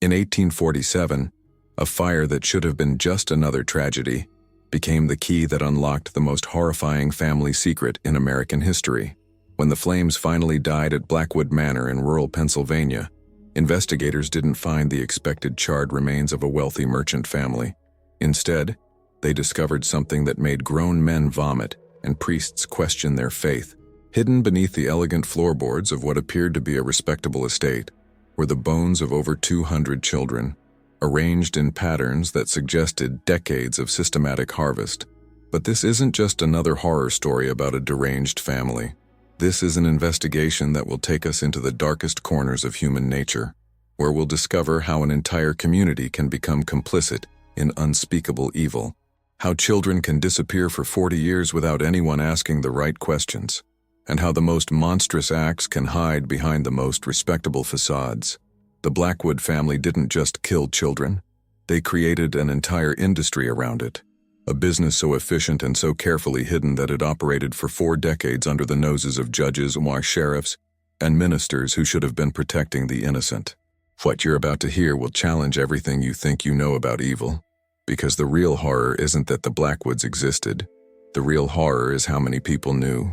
In 1847, a fire that should have been just another tragedy became the key that unlocked the most horrifying family secret in American history. When the flames finally died at Blackwood Manor in rural Pennsylvania, investigators didn't find the expected charred remains of a wealthy merchant family. Instead, they discovered something that made grown men vomit and priests question their faith. Hidden beneath the elegant floorboards of what appeared to be a respectable estate were the bones of over 200 children, arranged in patterns that suggested decades of systematic harvest. But this isn't just another horror story about a deranged family. This is an investigation that will take us into the darkest corners of human nature, where we'll discover how an entire community can become complicit in unspeakable evil, how children can disappear for 40 years without anyone asking the right questions, and how the most monstrous acts can hide behind the most respectable facades. The Blackwood family didn't just kill children, they created an entire industry around it. A business so efficient and so carefully hidden that it operated for 4 decades under the noses of judges, sheriffs, and ministers who should have been protecting the innocent. What you're about to hear will challenge everything you think you know about evil, because the real horror isn't that the Blackwoods existed. The real horror is how many people knew,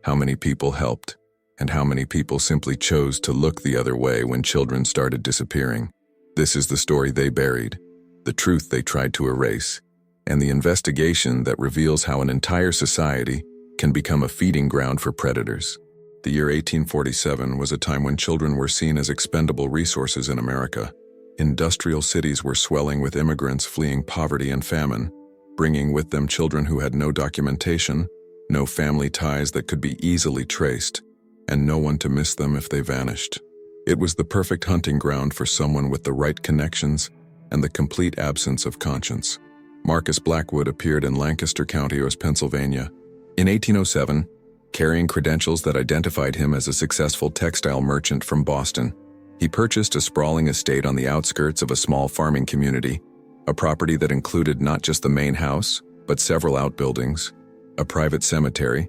how many people helped, and how many people simply chose to look the other way when children started disappearing. This is the story they buried, the truth they tried to erase, and the investigation that reveals how an entire society can become a feeding ground for predators. The year 1847 was a time when children were seen as expendable resources in America. Industrial cities were swelling with immigrants fleeing poverty and famine, bringing with them children who had no documentation, no family ties that could be easily traced, and no one to miss them if they vanished. It was the perfect hunting ground for someone with the right connections and the complete absence of conscience. Marcus Blackwood appeared in Lancaster County, Pennsylvania, in 1807, carrying credentials that identified him as a successful textile merchant from Boston. He purchased a sprawling estate on the outskirts of a small farming community, a property that included not just the main house, but several outbuildings, a private cemetery,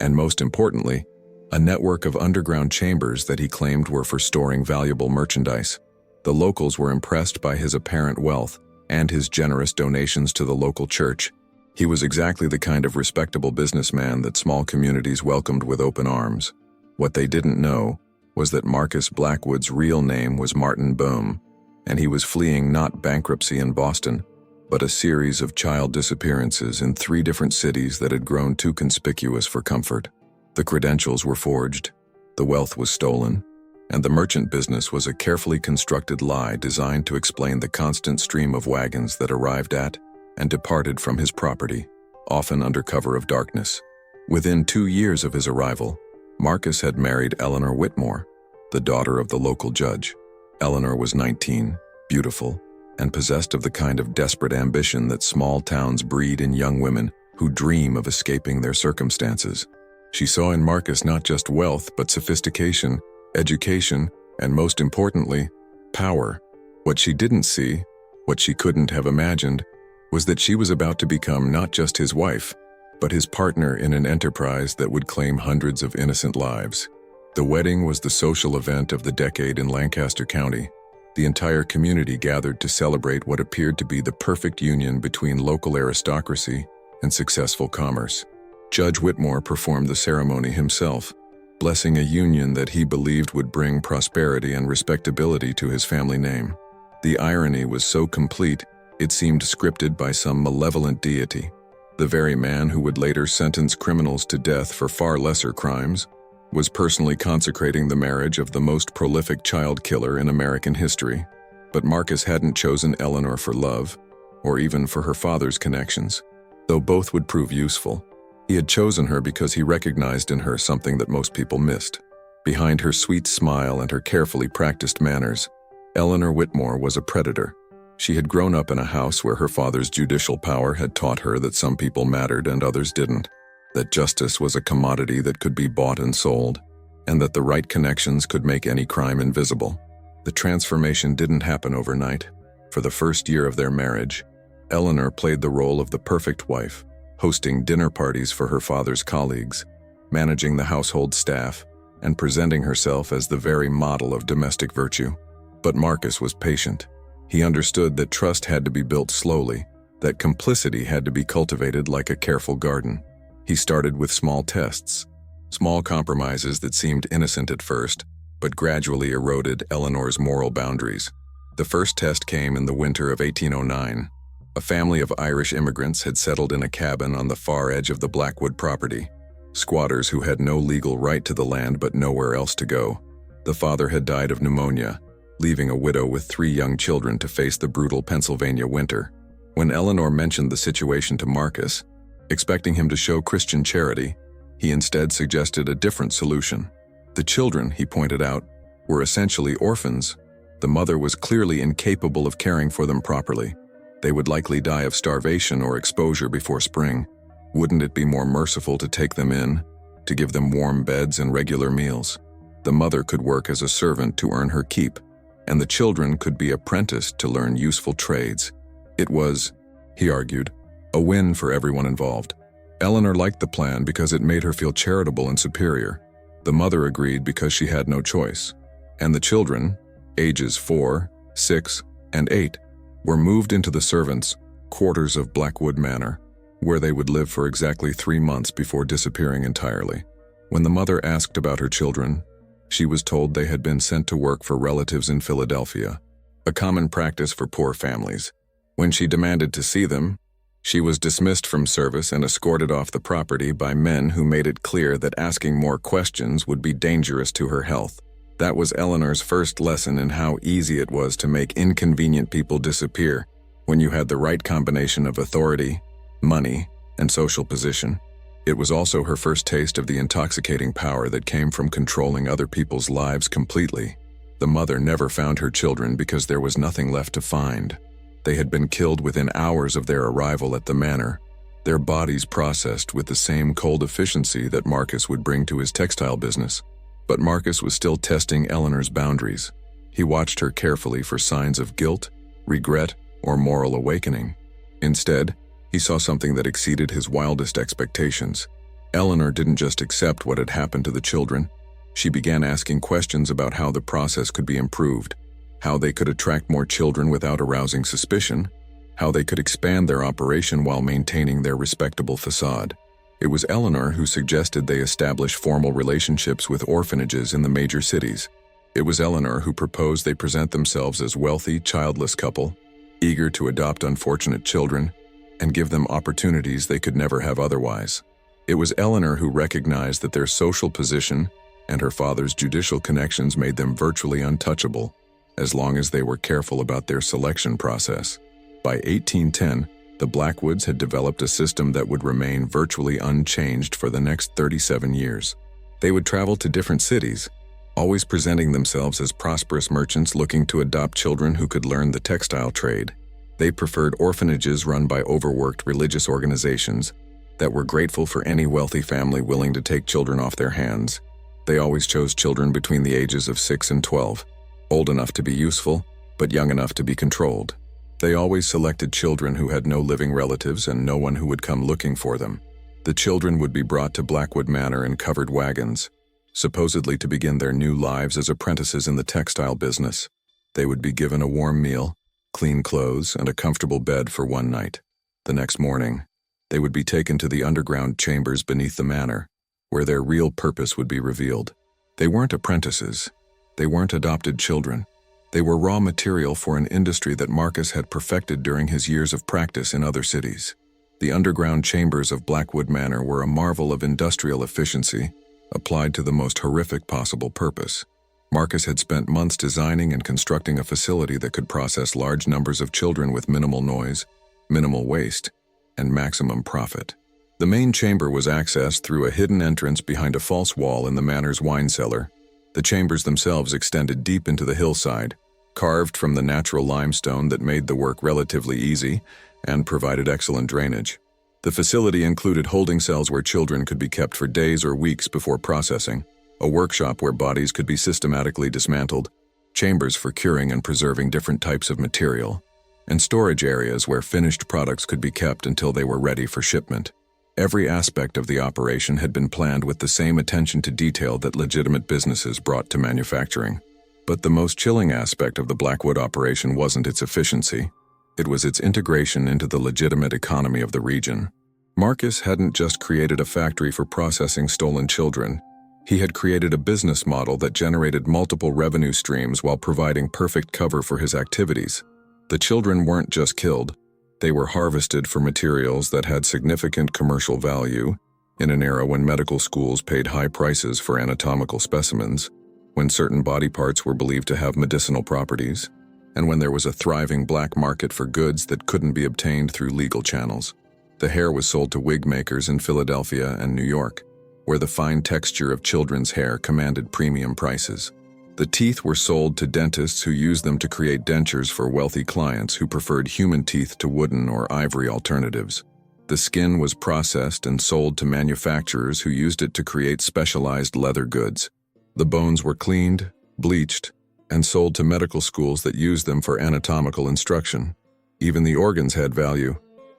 and most importantly, a network of underground chambers that he claimed were for storing valuable merchandise. The locals were impressed by his apparent wealth and his generous donations to the local church. He was exactly the kind of respectable businessman that small communities welcomed with open arms. What they didn't know was that Marcus Blackwood's real name was Martin Boehm, and he was fleeing not bankruptcy in Boston, but a series of child disappearances in 3 different cities that had grown too conspicuous for comfort. The credentials were forged, the wealth was stolen, and the merchant business was a carefully constructed lie designed to explain the constant stream of wagons that arrived at and departed from his property, often under cover of darkness. Within 2 years of his arrival, Marcus had married Eleanor Whitmore, the daughter of the local judge. Eleanor was 19, beautiful, and possessed of the kind of desperate ambition that small towns breed in young women who dream of escaping their circumstances. She saw in Marcus not just wealth, but sophistication, education, and most importantly, power. What she didn't see, what she couldn't have imagined, was that she was about to become not just his wife, but his partner in an enterprise that would claim hundreds of innocent lives. The wedding was the social event of the decade in Lancaster County. The entire community gathered to celebrate what appeared to be the perfect union between local aristocracy and successful commerce. Judge Whitmore performed the ceremony himself, blessing a union that he believed would bring prosperity and respectability to his family name. The irony was so complete, it seemed scripted by some malevolent deity. The very man who would later sentence criminals to death for far lesser crimes was personally consecrating the marriage of the most prolific child killer in American history. But Marcus hadn't chosen Eleanor for love, or even for her father's connections. Though both would prove useful, he had chosen her because he recognized in her something that most people missed. Behind her sweet smile and her carefully practiced manners, Eleanor Whitmore was a predator. She had grown up in a house where her father's judicial power had taught her that some people mattered and others didn't, that justice was a commodity that could be bought and sold, and that the right connections could make any crime invisible. The transformation didn't happen overnight. For the first year of their marriage, Eleanor played the role of the perfect wife, hosting dinner parties for her father's colleagues, managing the household staff, and presenting herself as the very model of domestic virtue. But Marcus was patient. He understood that trust had to be built slowly, that complicity had to be cultivated like a careful garden. He started with small tests, small compromises that seemed innocent at first, but gradually eroded Eleanor's moral boundaries. The first test came in the winter of 1809. A family of Irish immigrants had settled in a cabin on the far edge of the Blackwood property. Squatters who had no legal right to the land but nowhere else to go. The father had died of pneumonia, leaving a widow with 3 young children to face the brutal Pennsylvania winter. When Eleanor mentioned the situation to Marcus, expecting him to show Christian charity, he instead suggested a different solution. The children, he pointed out, were essentially orphans. The mother was clearly incapable of caring for them properly. They would likely die of starvation or exposure before spring. Wouldn't it be more merciful to take them in, to give them warm beds and regular meals? The mother could work as a servant to earn her keep, and the children could be apprenticed to learn useful trades. It was, he argued, a win for everyone involved. Eleanor liked the plan because it made her feel charitable and superior. The mother agreed because she had no choice. And the children, ages 4, 6, and 8, were moved into the servants' quarters of Blackwood Manor, where they would live for exactly 3 months before disappearing entirely. When the mother asked about her children, she was told they had been sent to work for relatives in Philadelphia, a common practice for poor families. When she demanded to see them, she was dismissed from service and escorted off the property by men who made it clear that asking more questions would be dangerous to her health. That was Eleanor's first lesson in how easy it was to make inconvenient people disappear when you had the right combination of authority, money, and social position. It was also her first taste of the intoxicating power that came from controlling other people's lives completely. The mother never found her children because there was nothing left to find. They had been killed within hours of their arrival at the manor, their bodies processed with the same cold efficiency that Marcus would bring to his textile business. But Marcus was still testing Eleanor's boundaries. He watched her carefully for signs of guilt, regret, or moral awakening. Instead, he saw something that exceeded his wildest expectations. Eleanor didn't just accept what had happened to the children. She began asking questions about how the process could be improved, how they could attract more children without arousing suspicion, how they could expand their operation while maintaining their respectable facade. It was Eleanor who suggested they establish formal relationships with orphanages in the major cities. It was Eleanor who proposed they present themselves as wealthy, childless couple, eager to adopt unfortunate children and give them opportunities they could never have otherwise. It was Eleanor who recognized that their social position and her father's judicial connections made them virtually untouchable, as long as they were careful about their selection process. By 1810, the Blackwoods had developed a system that would remain virtually unchanged for the next 37 years. They would travel to different cities, always presenting themselves as prosperous merchants looking to adopt children who could learn the textile trade. They preferred orphanages run by overworked religious organizations that were grateful for any wealthy family willing to take children off their hands. They always chose children between the ages of 6 and 12, old enough to be useful, but young enough to be controlled. They always selected children who had no living relatives and no one who would come looking for them. The children would be brought to Blackwood Manor in covered wagons, supposedly to begin their new lives as apprentices in the textile business. They would be given a warm meal, clean clothes, and a comfortable bed for one night. The next morning, they would be taken to the underground chambers beneath the manor, where their real purpose would be revealed. They weren't apprentices. They weren't adopted children. They were raw material for an industry that Marcus had perfected during his years of practice in other cities. The underground chambers of Blackwood Manor were a marvel of industrial efficiency, applied to the most horrific possible purpose. Marcus had spent months designing and constructing a facility that could process large numbers of children with minimal noise, minimal waste, and maximum profit. The main chamber was accessed through a hidden entrance behind a false wall in the manor's wine cellar. The chambers themselves extended deep into the hillside, carved from the natural limestone that made the work relatively easy and provided excellent drainage. The facility included holding cells where children could be kept for days or weeks before processing, a workshop where bodies could be systematically dismantled, chambers for curing and preserving different types of material, and storage areas where finished products could be kept until they were ready for shipment. Every aspect of the operation had been planned with the same attention to detail that legitimate businesses brought to manufacturing. But the most chilling aspect of the Blackwood operation wasn't its efficiency. It was its integration into the legitimate economy of the region. Marcus hadn't just created a factory for processing stolen children. He had created a business model that generated multiple revenue streams while providing perfect cover for his activities. The children weren't just killed. They were harvested for materials that had significant commercial value, in an era when medical schools paid high prices for anatomical specimens, when certain body parts were believed to have medicinal properties, and when there was a thriving black market for goods that couldn't be obtained through legal channels. The hair was sold to wig makers in Philadelphia and New York, where the fine texture of children's hair commanded premium prices. The teeth were sold to dentists who used them to create dentures for wealthy clients who preferred human teeth to wooden or ivory alternatives. The skin was processed and sold to manufacturers who used it to create specialized leather goods. The bones were cleaned, bleached, and sold to medical schools that used them for anatomical instruction. Even the organs had value,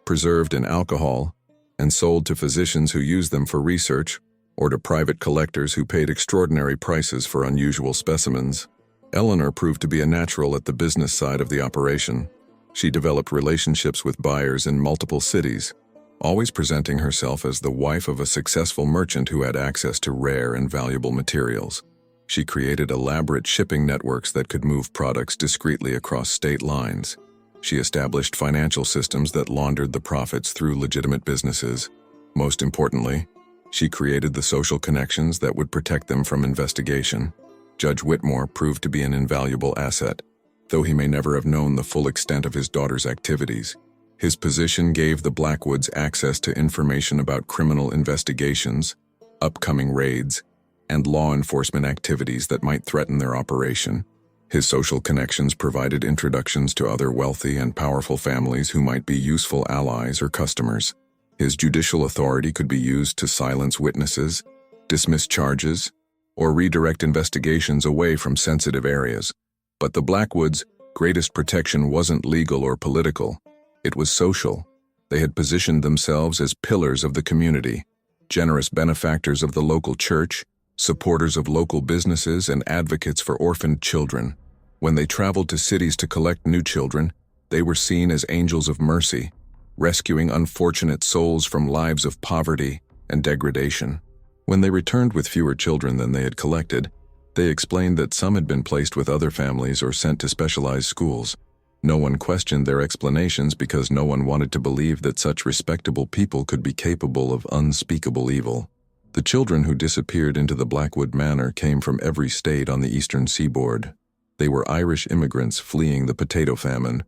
preserved in alcohol, and sold to physicians who used them for research, or to private collectors who paid extraordinary prices for unusual specimens. Eleanor proved to be a natural at the business side of the operation. She developed relationships with buyers in multiple cities, always presenting herself as the wife of a successful merchant who had access to rare and valuable materials. She created elaborate shipping networks that could move products discreetly across state lines. She established financial systems that laundered the profits through legitimate businesses. Most importantly, she created the social connections that would protect them from investigation. Judge Whitmore proved to be an invaluable asset, though he may never have known the full extent of his daughter's activities. His position gave the Blackwoods access to information about criminal investigations, upcoming raids, and law enforcement activities that might threaten their operation. His social connections provided introductions to other wealthy and powerful families who might be useful allies or customers. His judicial authority could be used to silence witnesses, dismiss charges, or redirect investigations away from sensitive areas. But the Blackwoods' greatest protection wasn't legal or political. It was social. They had positioned themselves as pillars of the community, generous benefactors of the local church, supporters of local businesses, and advocates for orphaned children. When they traveled to cities to collect new children, they were seen as angels of mercy, rescuing unfortunate souls from lives of poverty and degradation. When they returned with fewer children than they had collected, they explained that some had been placed with other families or sent to specialized schools. No one questioned their explanations because no one wanted to believe that such respectable people could be capable of unspeakable evil. The children who disappeared into the Blackwood Manor came from every state on the eastern seaboard. They were Irish immigrants fleeing the potato famine,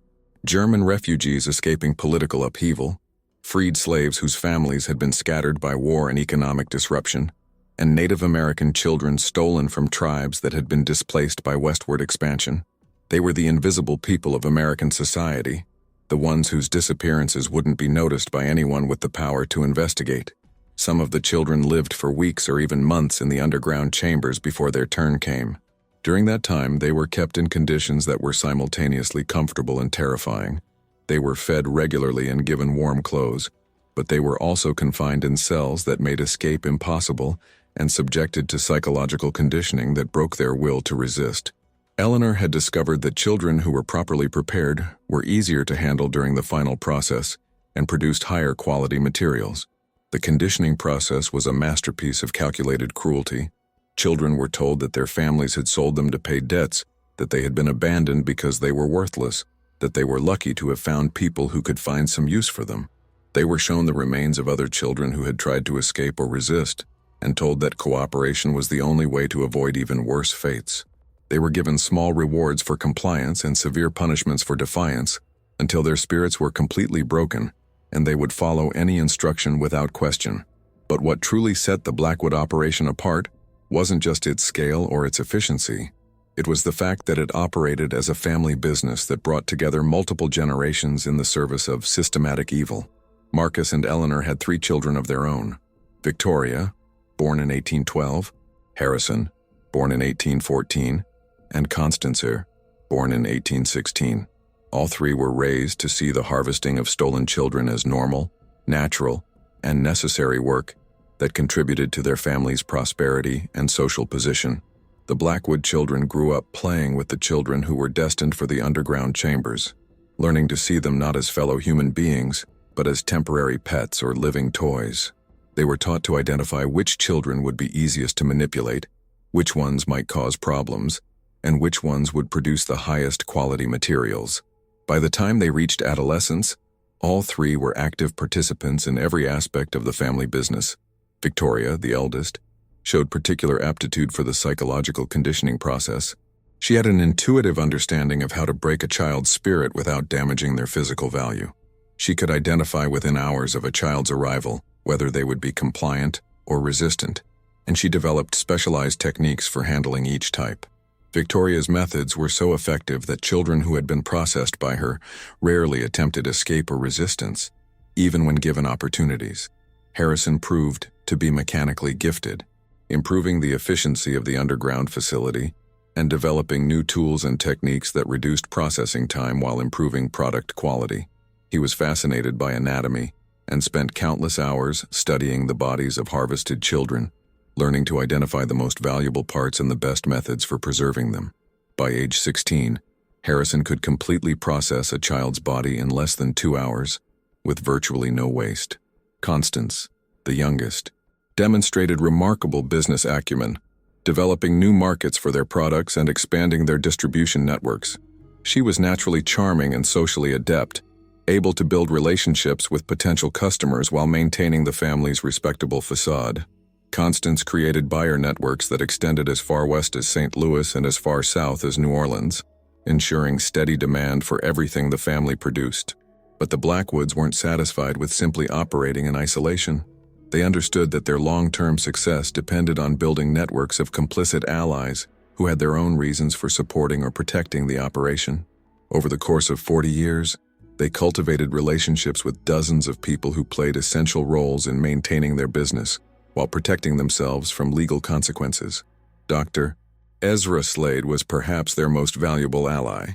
German refugees escaping political upheaval, freed slaves whose families had been scattered by war and economic disruption, and Native American children stolen from tribes that had been displaced by westward expansion. They were the invisible people of American society, the ones whose disappearances wouldn't be noticed by anyone with the power to investigate. Some of the children lived for weeks or even months in the underground chambers before their turn came. During that time, they were kept in conditions that were simultaneously comfortable and terrifying. They were fed regularly and given warm clothes, but they were also confined in cells that made escape impossible and subjected to psychological conditioning that broke their will to resist. Eleanor had discovered that children who were properly prepared were easier to handle during the final process and produced higher quality materials. The conditioning process was a masterpiece of calculated cruelty. Children were told that their families had sold them to pay debts, that they had been abandoned because they were worthless, that they were lucky to have found people who could find some use for them. They were shown the remains of other children who had tried to escape or resist, and told that cooperation was the only way to avoid even worse fates. They were given small rewards for compliance and severe punishments for defiance until their spirits were completely broken, and they would follow any instruction without question. But what truly set the Blackwood operation apart wasn't just its scale or its efficiency. It was the fact that it operated as a family business that brought together multiple generations in the service of systematic evil. Marcus and Eleanor had 3 children of their own: Victoria, born in 1812, Harrison, born in 1814, and Constancer, born in 1816. All 3 were raised to see the harvesting of stolen children as normal, natural, and necessary work that contributed to their family's prosperity and social position. The Blackwood children grew up playing with the children who were destined for the underground chambers, learning to see them not as fellow human beings, but as temporary pets or living toys. They were taught to identify which children would be easiest to manipulate, which ones might cause problems, and which ones would produce the highest quality materials. By the time they reached adolescence, all three were active participants in every aspect of the family business. Victoria, the eldest, showed particular aptitude for the psychological conditioning process. She had an intuitive understanding of how to break a child's spirit without damaging their physical value. She could identify within hours of a child's arrival whether they would be compliant or resistant, and she developed specialized techniques for handling each type. Victoria's methods were so effective that children who had been processed by her rarely attempted escape or resistance, even when given opportunities. Harrison proved to be mechanically gifted, improving the efficiency of the underground facility and developing new tools and techniques that reduced processing time while improving product quality. He was fascinated by anatomy and spent countless hours studying the bodies of harvested children, learning to identify the most valuable parts and the best methods for preserving them. By age 16, Harrison could completely process a child's body in less than 2 hours, with virtually no waste. Constance, the youngest, demonstrated remarkable business acumen, developing new markets for their products and expanding their distribution networks. She was naturally charming and socially adept, able to build relationships with potential customers while maintaining the family's respectable facade. Constance created buyer networks that extended as far west as St. Louis and as far south as New Orleans, ensuring steady demand for everything the family produced. But the Blackwoods weren't satisfied with simply operating in isolation. They understood that their long-term success depended on building networks of complicit allies who had their own reasons for supporting or protecting the operation. Over the course of 40 years, they cultivated relationships with dozens of people who played essential roles in maintaining their business while protecting themselves from legal consequences. Dr. Ezra Slade was perhaps their most valuable ally.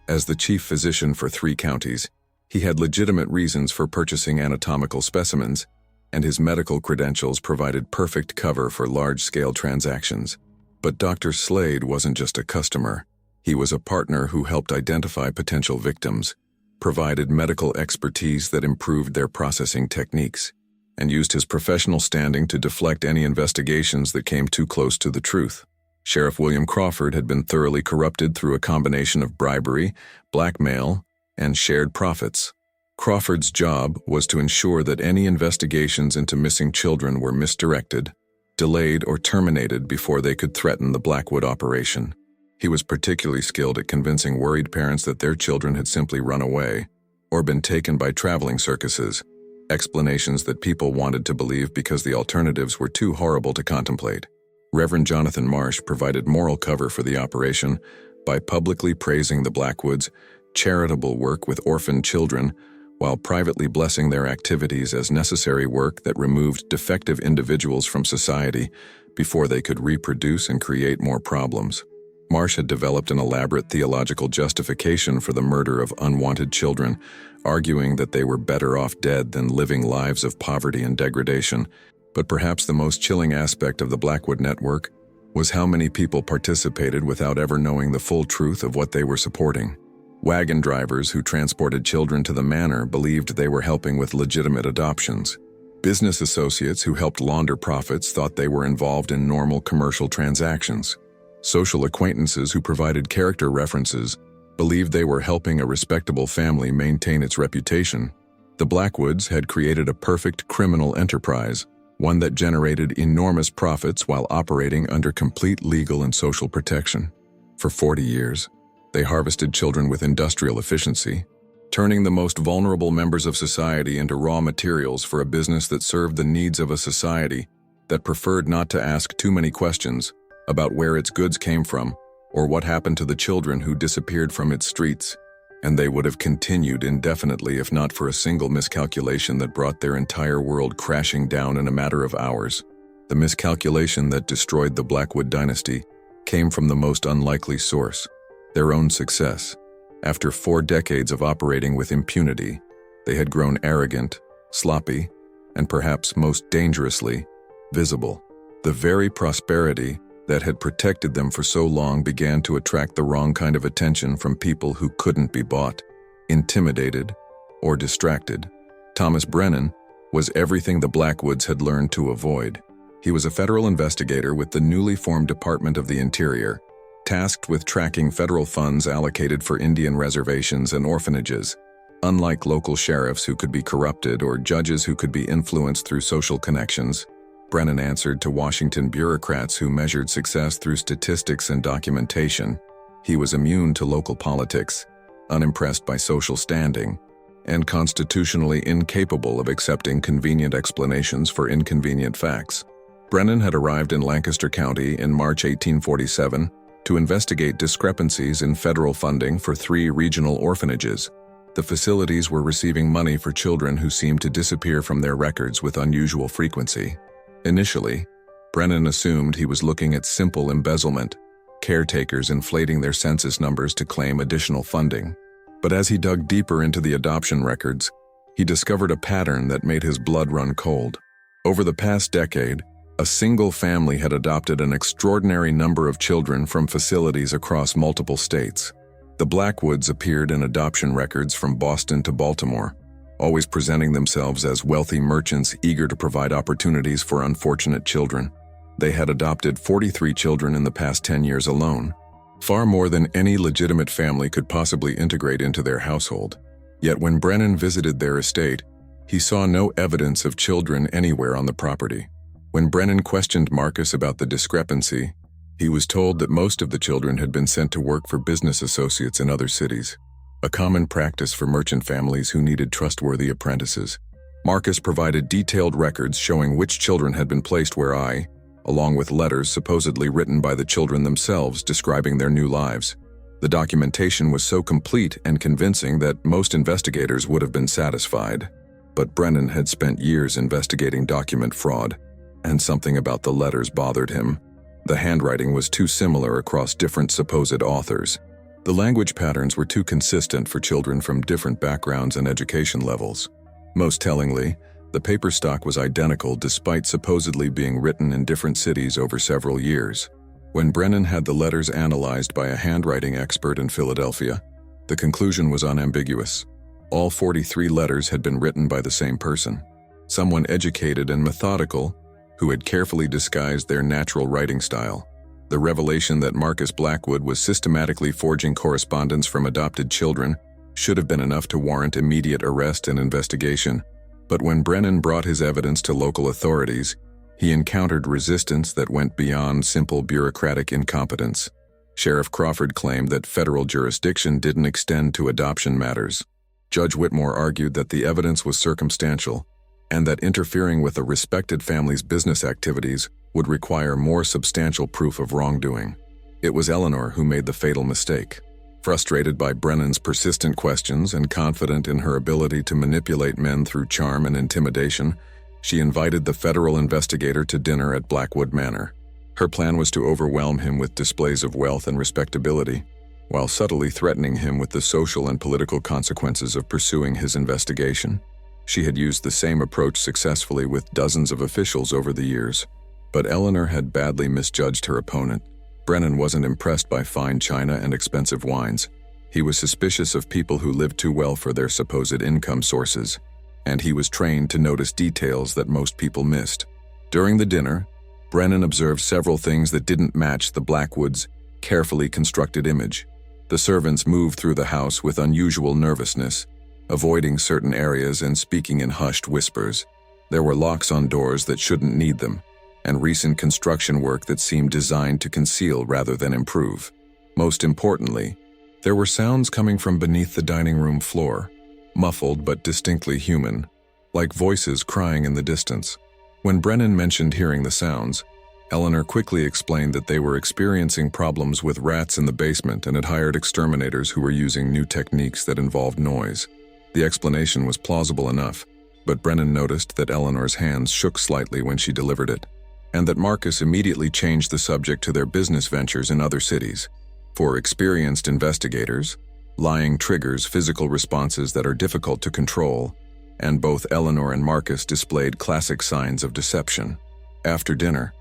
As the chief physician for 3 counties, he had legitimate reasons for purchasing anatomical specimens, and his medical credentials provided perfect cover for large-scale transactions. But Dr. Slade wasn't just a customer. He was a partner who helped identify potential victims, provided medical expertise that improved their processing techniques, and used his professional standing to deflect any investigations that came too close to the truth. Sheriff William Crawford had been thoroughly corrupted through a combination of bribery, blackmail, and shared profits. Crawford's job was to ensure that any investigations into missing children were misdirected, delayed, or terminated before they could threaten the Blackwood operation. He was particularly skilled at convincing worried parents that their children had simply run away or been taken by traveling circuses, explanations that people wanted to believe because the alternatives were too horrible to contemplate. Reverend Jonathan Marsh provided moral cover for the operation by publicly praising the Blackwoods' charitable work with orphaned children while privately blessing their activities as necessary work that removed defective individuals from society before they could reproduce and create more problems. Marsh had developed an elaborate theological justification for the murder of unwanted children, arguing that they were better off dead than living lives of poverty and degradation. But perhaps the most chilling aspect of the Blackwood network was how many people participated without ever knowing the full truth of what they were supporting. Wagon drivers who transported children to the manor believed they were helping with legitimate adoptions. Business associates who helped launder profits thought they were involved in normal commercial transactions. Social acquaintances who provided character references believed they were helping a respectable family maintain its reputation. The Blackwoods had created a perfect criminal enterprise, one that generated enormous profits while operating under complete legal and social protection. For 40 years, they harvested children with industrial efficiency, turning the most vulnerable members of society into raw materials for a business that served the needs of a society that preferred not to ask too many questions about where its goods came from or what happened to the children who disappeared from its streets. And they would have continued indefinitely if not for a single miscalculation that brought their entire world crashing down in a matter of hours. The miscalculation that destroyed the Blackwood dynasty came from the most unlikely source: their own success. After 4 decades of operating with impunity, they had grown arrogant, sloppy, and perhaps most dangerously, visible. The very prosperity that had protected them for so long began to attract the wrong kind of attention from people who couldn't be bought, intimidated, or distracted. Thomas Brennan was everything the Blackwoods had learned to avoid. He was a federal investigator with the newly formed Department of the Interior, tasked with tracking federal funds allocated for Indian reservations and orphanages. Unlike local sheriffs who could be corrupted or judges who could be influenced through social connections, Brennan answered to Washington bureaucrats who measured success through statistics and documentation. He was immune to local politics, unimpressed by social standing, and constitutionally incapable of accepting convenient explanations for inconvenient facts. Brennan had arrived in Lancaster County in March 1847 to investigate discrepancies in federal funding for 3 regional orphanages. The facilities were receiving money for children who seemed to disappear from their records with unusual frequency. Initially, Brennan assumed he was looking at simple embezzlement, caretakers inflating their census numbers to claim additional funding. But as he dug deeper into the adoption records, he discovered a pattern that made his blood run cold. Over the past decade, a single family had adopted an extraordinary number of children from facilities across multiple states. The Blackwoods appeared in adoption records from Boston to Baltimore, always presenting themselves as wealthy merchants eager to provide opportunities for unfortunate children. They had adopted 43 children in the past 10 years alone, far more than any legitimate family could possibly integrate into their household. Yet when Brennan visited their estate, he saw no evidence of children anywhere on the property. When Brennan questioned Marcus about the discrepancy, he was told that most of the children had been sent to work for business associates in other cities, a common practice for merchant families who needed trustworthy apprentices. Marcus provided detailed records showing which children had been placed where, along with letters supposedly written by the children themselves describing their new lives. The documentation was so complete and convincing that most investigators would have been satisfied. But Brennan had spent years investigating document fraud, and something about the letters bothered him. The handwriting was too similar across different supposed authors. The language patterns were too consistent for children from different backgrounds and education levels. Most tellingly, the paper stock was identical despite supposedly being written in different cities over several years. When Brennan had the letters analyzed by a handwriting expert in Philadelphia, the conclusion was unambiguous. All 43 letters had been written by the same person, someone educated and methodical who had carefully disguised their natural writing style. The revelation that Marcus Blackwood was systematically forging correspondence from adopted children should have been enough to warrant immediate arrest and investigation. But when Brennan brought his evidence to local authorities, he encountered resistance that went beyond simple bureaucratic incompetence. Sheriff Crawford claimed that federal jurisdiction didn't extend to adoption matters. Judge Whitmore argued that the evidence was circumstantial, and that interfering with a respected family's business activities would require more substantial proof of wrongdoing. It was Eleanor who made the fatal mistake. Frustrated by Brennan's persistent questions and confident in her ability to manipulate men through charm and intimidation, she invited the federal investigator to dinner at Blackwood Manor. Her plan was to overwhelm him with displays of wealth and respectability, while subtly threatening him with the social and political consequences of pursuing his investigation. She had used the same approach successfully with dozens of officials over the years, but Eleanor had badly misjudged her opponent. Brennan wasn't impressed by fine china and expensive wines. He was suspicious of people who lived too well for their supposed income sources, and he was trained to notice details that most people missed. During the dinner, Brennan observed several things that didn't match the Blackwoods' carefully constructed image. The servants moved through the house with unusual nervousness, avoiding certain areas and speaking in hushed whispers. There were locks on doors that shouldn't need them, and recent construction work that seemed designed to conceal rather than improve. Most importantly, there were sounds coming from beneath the dining room floor, muffled but distinctly human, like voices crying in the distance. When Brennan mentioned hearing the sounds, Eleanor quickly explained that they were experiencing problems with rats in the basement and had hired exterminators who were using new techniques that involved noise. The explanation was plausible enough, but Brennan noticed that Eleanor's hands shook slightly when she delivered it, and that Marcus immediately changed the subject to their business ventures in other cities. For experienced investigators, lying triggers physical responses that are difficult to control, and both Eleanor and Marcus displayed classic signs of deception. After dinner,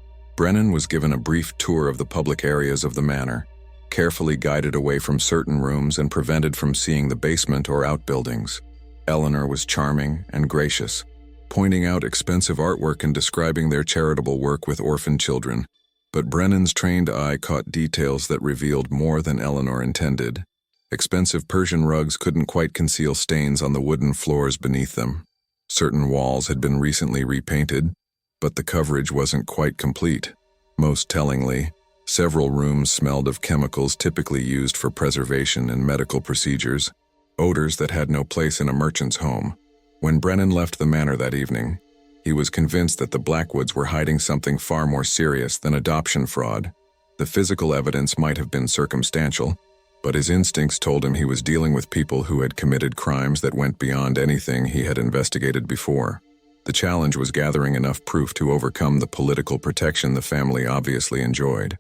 Brennan was given a brief tour of the public areas of the manor, carefully guided away from certain rooms and prevented from seeing the basement or outbuildings. Eleanor was charming and gracious, pointing out expensive artwork and describing their charitable work with orphan children. But Brennan's trained eye caught details that revealed more than Eleanor intended. Expensive Persian rugs couldn't quite conceal stains on the wooden floors beneath them. Certain walls had been recently repainted, but the coverage wasn't quite complete. Most tellingly, several rooms smelled of chemicals typically used for preservation and medical procedures, odors that had no place in a merchant's home. When Brennan left the manor that evening, he was convinced that the Blackwoods were hiding something far more serious than adoption fraud. The physical evidence might have been circumstantial, but his instincts told him he was dealing with people who had committed crimes that went beyond anything he had investigated before. The challenge was gathering enough proof to overcome the political protection the family obviously enjoyed.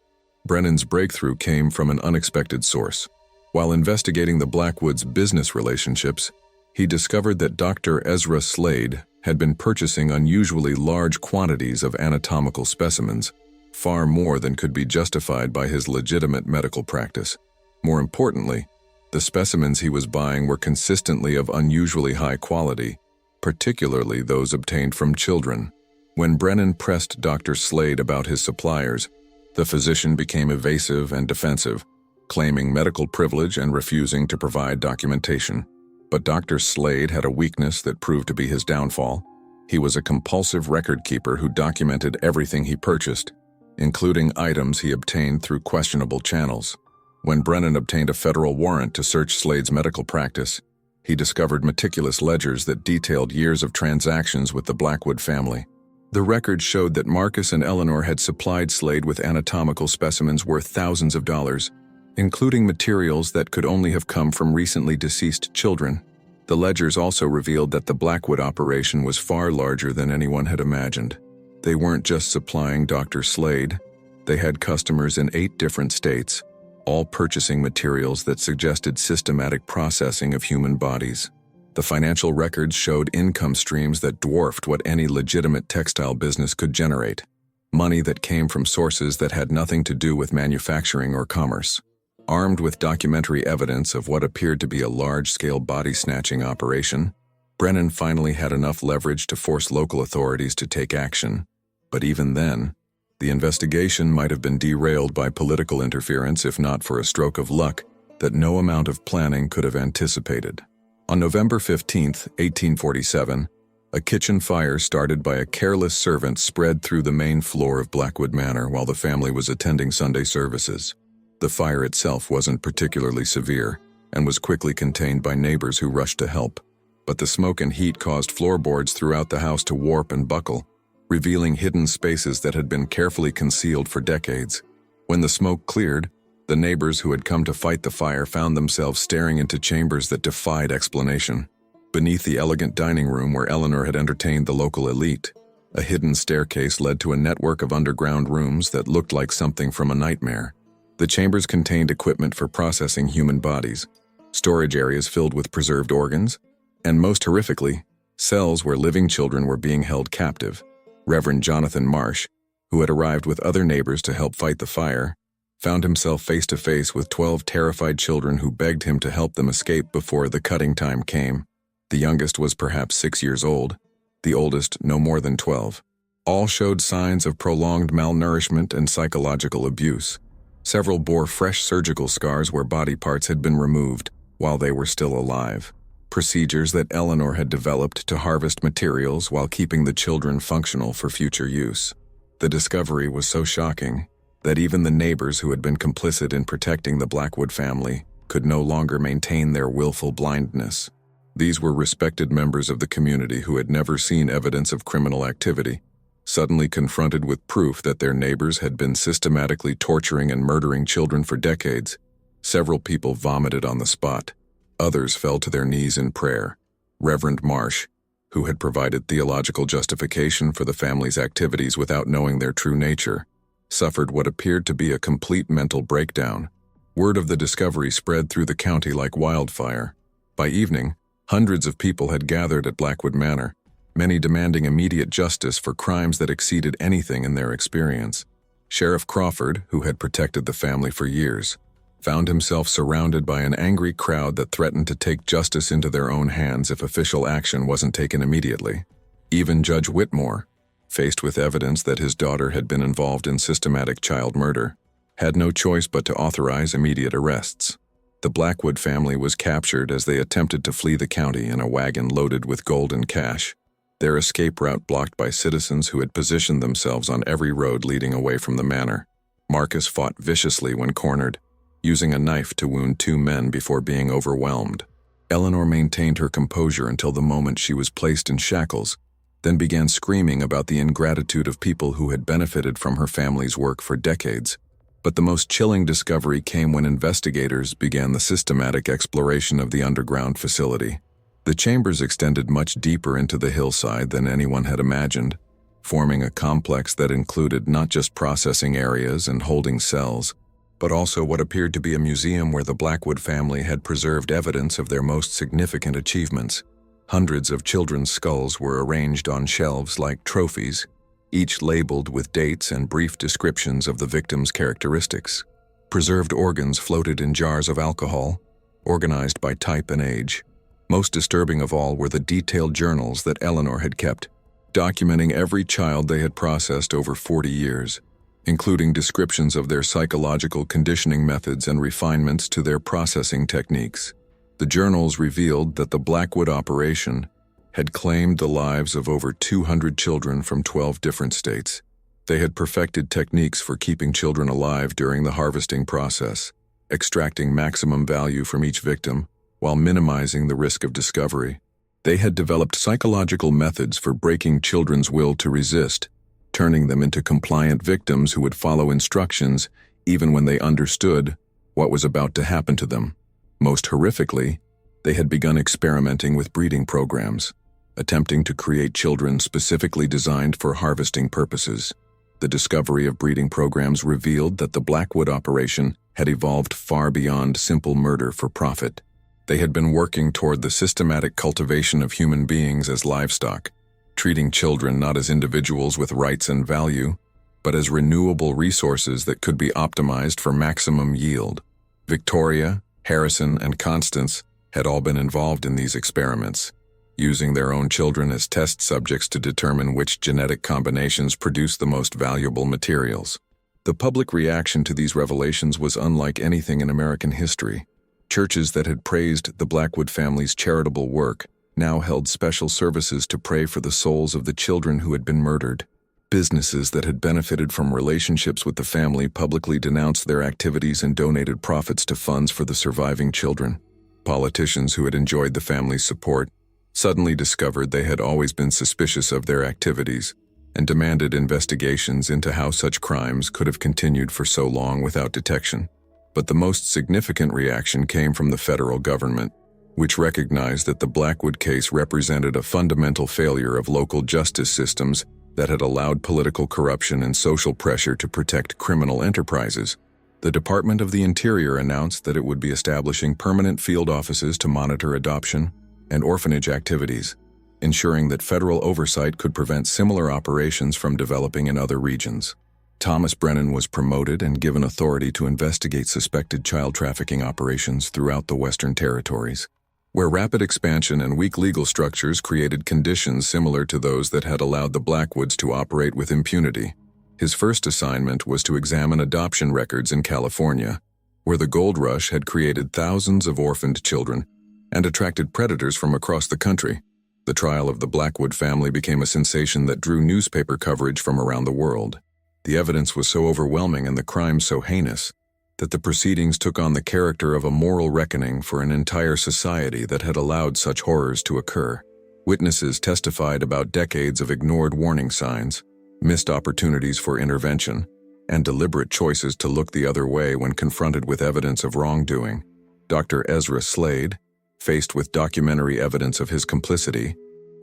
Brennan's breakthrough came from an unexpected source. While investigating the Blackwoods' business relationships, he discovered that Dr. Ezra Slade had been purchasing unusually large quantities of anatomical specimens, far more than could be justified by his legitimate medical practice. More importantly, the specimens he was buying were consistently of unusually high quality, particularly those obtained from children. When Brennan pressed Dr. Slade about his suppliers, the physician became evasive and defensive, claiming medical privilege and refusing to provide documentation. But Dr. Slade had a weakness that proved to be his downfall. He was a compulsive record keeper who documented everything he purchased, including items he obtained through questionable channels. When Brennan obtained a federal warrant to search Slade's medical practice, he discovered meticulous ledgers that detailed years of transactions with the Blackwood family. The records showed that Marcus and Eleanor had supplied Slade with anatomical specimens worth thousands of dollars, including materials that could only have come from recently deceased children. The ledgers also revealed that the Blackwood operation was far larger than anyone had imagined. They weren't just supplying Dr. Slade. They had customers in 8 different states, all purchasing materials that suggested systematic processing of human bodies. The financial records showed income streams that dwarfed what any legitimate textile business could generate, money that came from sources that had nothing to do with manufacturing or commerce. Armed with documentary evidence of what appeared to be a large-scale body-snatching operation, Brennan finally had enough leverage to force local authorities to take action. But even then, the investigation might have been derailed by political interference if not for a stroke of luck that no amount of planning could have anticipated. On November 15, 1847, a kitchen fire started by a careless servant spread through the main floor of Blackwood Manor while the family was attending Sunday services. The fire itself wasn't particularly severe and was quickly contained by neighbors who rushed to help. But the smoke and heat caused floorboards throughout the house to warp and buckle, revealing hidden spaces that had been carefully concealed for decades. When the smoke cleared, the neighbors who had come to fight the fire found themselves staring into chambers that defied explanation. Beneath the elegant dining room where Eleanor had entertained the local elite, a hidden staircase led to a network of underground rooms that looked like something from a nightmare. The chambers contained equipment for processing human bodies, storage areas filled with preserved organs, and most horrifically, cells where living children were being held captive. Reverend Jonathan Marsh, who had arrived with other neighbors to help fight the fire, found himself face to face with 12 terrified children who begged him to help them escape before the cutting time came. The youngest was perhaps 6 years old, the oldest no more than 12. All showed signs of prolonged malnourishment and psychological abuse. Several bore fresh surgical scars where body parts had been removed while they were still alive. Procedures that Eleanor had developed to harvest materials while keeping the children functional for future use. The discovery was so shocking that even the neighbors who had been complicit in protecting the Blackwood family could no longer maintain their willful blindness. These were respected members of the community who had never seen evidence of criminal activity, suddenly confronted with proof that their neighbors had been systematically torturing and murdering children for decades. Several people vomited on the spot. Others fell to their knees in prayer. Reverend Marsh, who had provided theological justification for the family's activities without knowing their true nature, suffered what appeared to be a complete mental breakdown. Word of the discovery spread through the county like wildfire. By evening, hundreds of people had gathered at Blackwood Manor, many demanding immediate justice for crimes that exceeded anything in their experience. Sheriff Crawford, who had protected the family for years, found himself surrounded by an angry crowd that threatened to take justice into their own hands if official action wasn't taken immediately. Even Judge Whitmore, faced with evidence that his daughter had been involved in systematic child murder, had no choice but to authorize immediate arrests. The Blackwood family was captured as they attempted to flee the county in a wagon loaded with gold and cash, their escape route blocked by citizens who had positioned themselves on every road leading away from the manor. Marcus fought viciously when cornered, using a knife to wound 2 men before being overwhelmed. Eleanor maintained her composure until the moment she was placed in shackles, then began screaming about the ingratitude of people who had benefited from her family's work for decades. But the most chilling discovery came when investigators began the systematic exploration of the underground facility. The chambers extended much deeper into the hillside than anyone had imagined, forming a complex that included not just processing areas and holding cells, but also what appeared to be a museum where the Blackwood family had preserved evidence of their most significant achievements. Hundreds of children's skulls were arranged on shelves like trophies, each labeled with dates and brief descriptions of the victim's characteristics. Preserved organs floated in jars of alcohol, organized by type and age. Most disturbing of all were the detailed journals that Eleanor had kept, documenting every child they had processed over 40 years, including descriptions of their psychological conditioning methods and refinements to their processing techniques. The journals revealed that the Blackwood operation had claimed the lives of over 200 children from 12 different states. They had perfected techniques for keeping children alive during the harvesting process, extracting maximum value from each victim while minimizing the risk of discovery. They had developed psychological methods for breaking children's will to resist, turning them into compliant victims who would follow instructions even when they understood what was about to happen to them. Most horrifically, they had begun experimenting with breeding programs, attempting to create children specifically designed for harvesting purposes. The discovery of breeding programs revealed that the Blackwood operation had evolved far beyond simple murder for profit. They had been working toward the systematic cultivation of human beings as livestock, treating children not as individuals with rights and value, but as renewable resources that could be optimized for maximum yield. Victoria, Harrison, and Constance had all been involved in these experiments, using their own children as test subjects to determine which genetic combinations produce the most valuable materials. The public reaction to these revelations was unlike anything in American history. Churches that had praised the Blackwood family's charitable work now held special services to pray for the souls of the children who had been murdered. Businesses that had benefited from relationships with the family publicly denounced their activities and donated profits to funds for the surviving children. Politicians who had enjoyed the family's support suddenly discovered they had always been suspicious of their activities and demanded investigations into how such crimes could have continued for so long without detection. But the most significant reaction came from the federal government, which recognized that the Blackwood case represented a fundamental failure of local justice systems that had allowed political corruption and social pressure to protect criminal enterprises. The Department of the Interior announced that it would be establishing permanent field offices to monitor adoption and orphanage activities, ensuring that federal oversight could prevent similar operations from developing in other regions. Thomas Brennan was promoted and given authority to investigate suspected child trafficking operations throughout the Western Territories, where rapid expansion and weak legal structures created conditions similar to those that had allowed the Blackwoods to operate with impunity. His first assignment was to examine adoption records in California, where the gold rush had created thousands of orphaned children and attracted predators from across the country. The trial of the Blackwood family became a sensation that drew newspaper coverage from around the world. The evidence was so overwhelming and the crimes so heinous that the proceedings took on the character of a moral reckoning for an entire society that had allowed such horrors to occur. Witnesses testified about decades of ignored warning signs, missed opportunities for intervention, and deliberate choices to look the other way when confronted with evidence of wrongdoing. Dr. Ezra Slade, faced with documentary evidence of his complicity,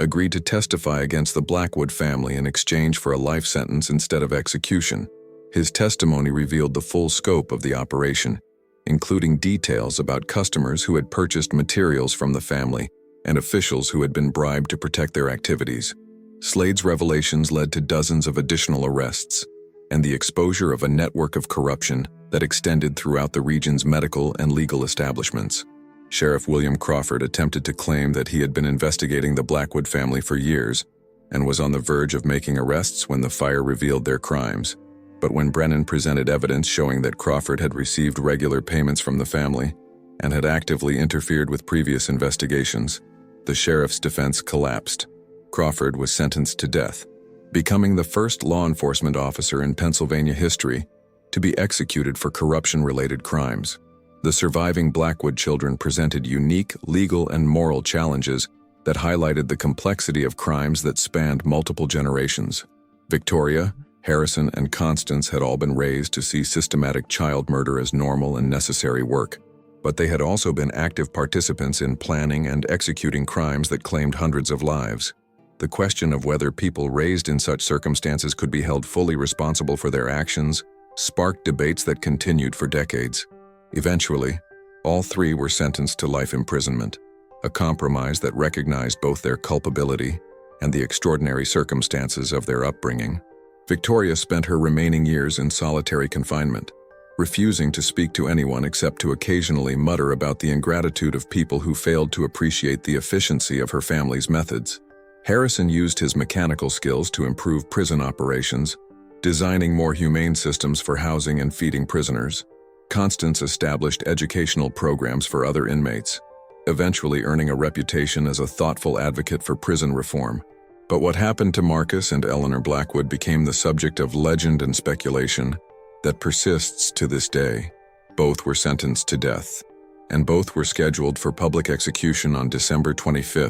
agreed to testify against the Blackwood family in exchange for a life sentence instead of execution. His testimony revealed the full scope of the operation, including details about customers who had purchased materials from the family and officials who had been bribed to protect their activities. Slade's revelations led to dozens of additional arrests, and the exposure of a network of corruption that extended throughout the region's medical and legal establishments. Sheriff William Crawford attempted to claim that he had been investigating the Blackwood family for years and was on the verge of making arrests when the fire revealed their crimes. But when Brennan presented evidence showing that Crawford had received regular payments from the family and had actively interfered with previous investigations, the sheriff's defense collapsed. Crawford was sentenced to death, becoming the first law enforcement officer in Pennsylvania history to be executed for corruption-related crimes. The surviving Blackwood children presented unique legal and moral challenges that highlighted the complexity of crimes that spanned multiple generations. Victoria, Harrison, and Constance had all been raised to see systematic child murder as normal and necessary work, but they had also been active participants in planning and executing crimes that claimed hundreds of lives. The question of whether people raised in such circumstances could be held fully responsible for their actions sparked debates that continued for decades. Eventually, all three were sentenced to life imprisonment, a compromise that recognized both their culpability and the extraordinary circumstances of their upbringing. Victoria spent her remaining years in solitary confinement, refusing to speak to anyone except to occasionally mutter about the ingratitude of people who failed to appreciate the efficiency of her family's methods. Harrison used his mechanical skills to improve prison operations, designing more humane systems for housing and feeding prisoners. Constance established educational programs for other inmates, eventually earning a reputation as a thoughtful advocate for prison reform. But what happened to Marcus and Eleanor Blackwood became the subject of legend and speculation that persists to this day. Both were sentenced to death, and both were scheduled for public execution on December 25,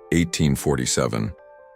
1847,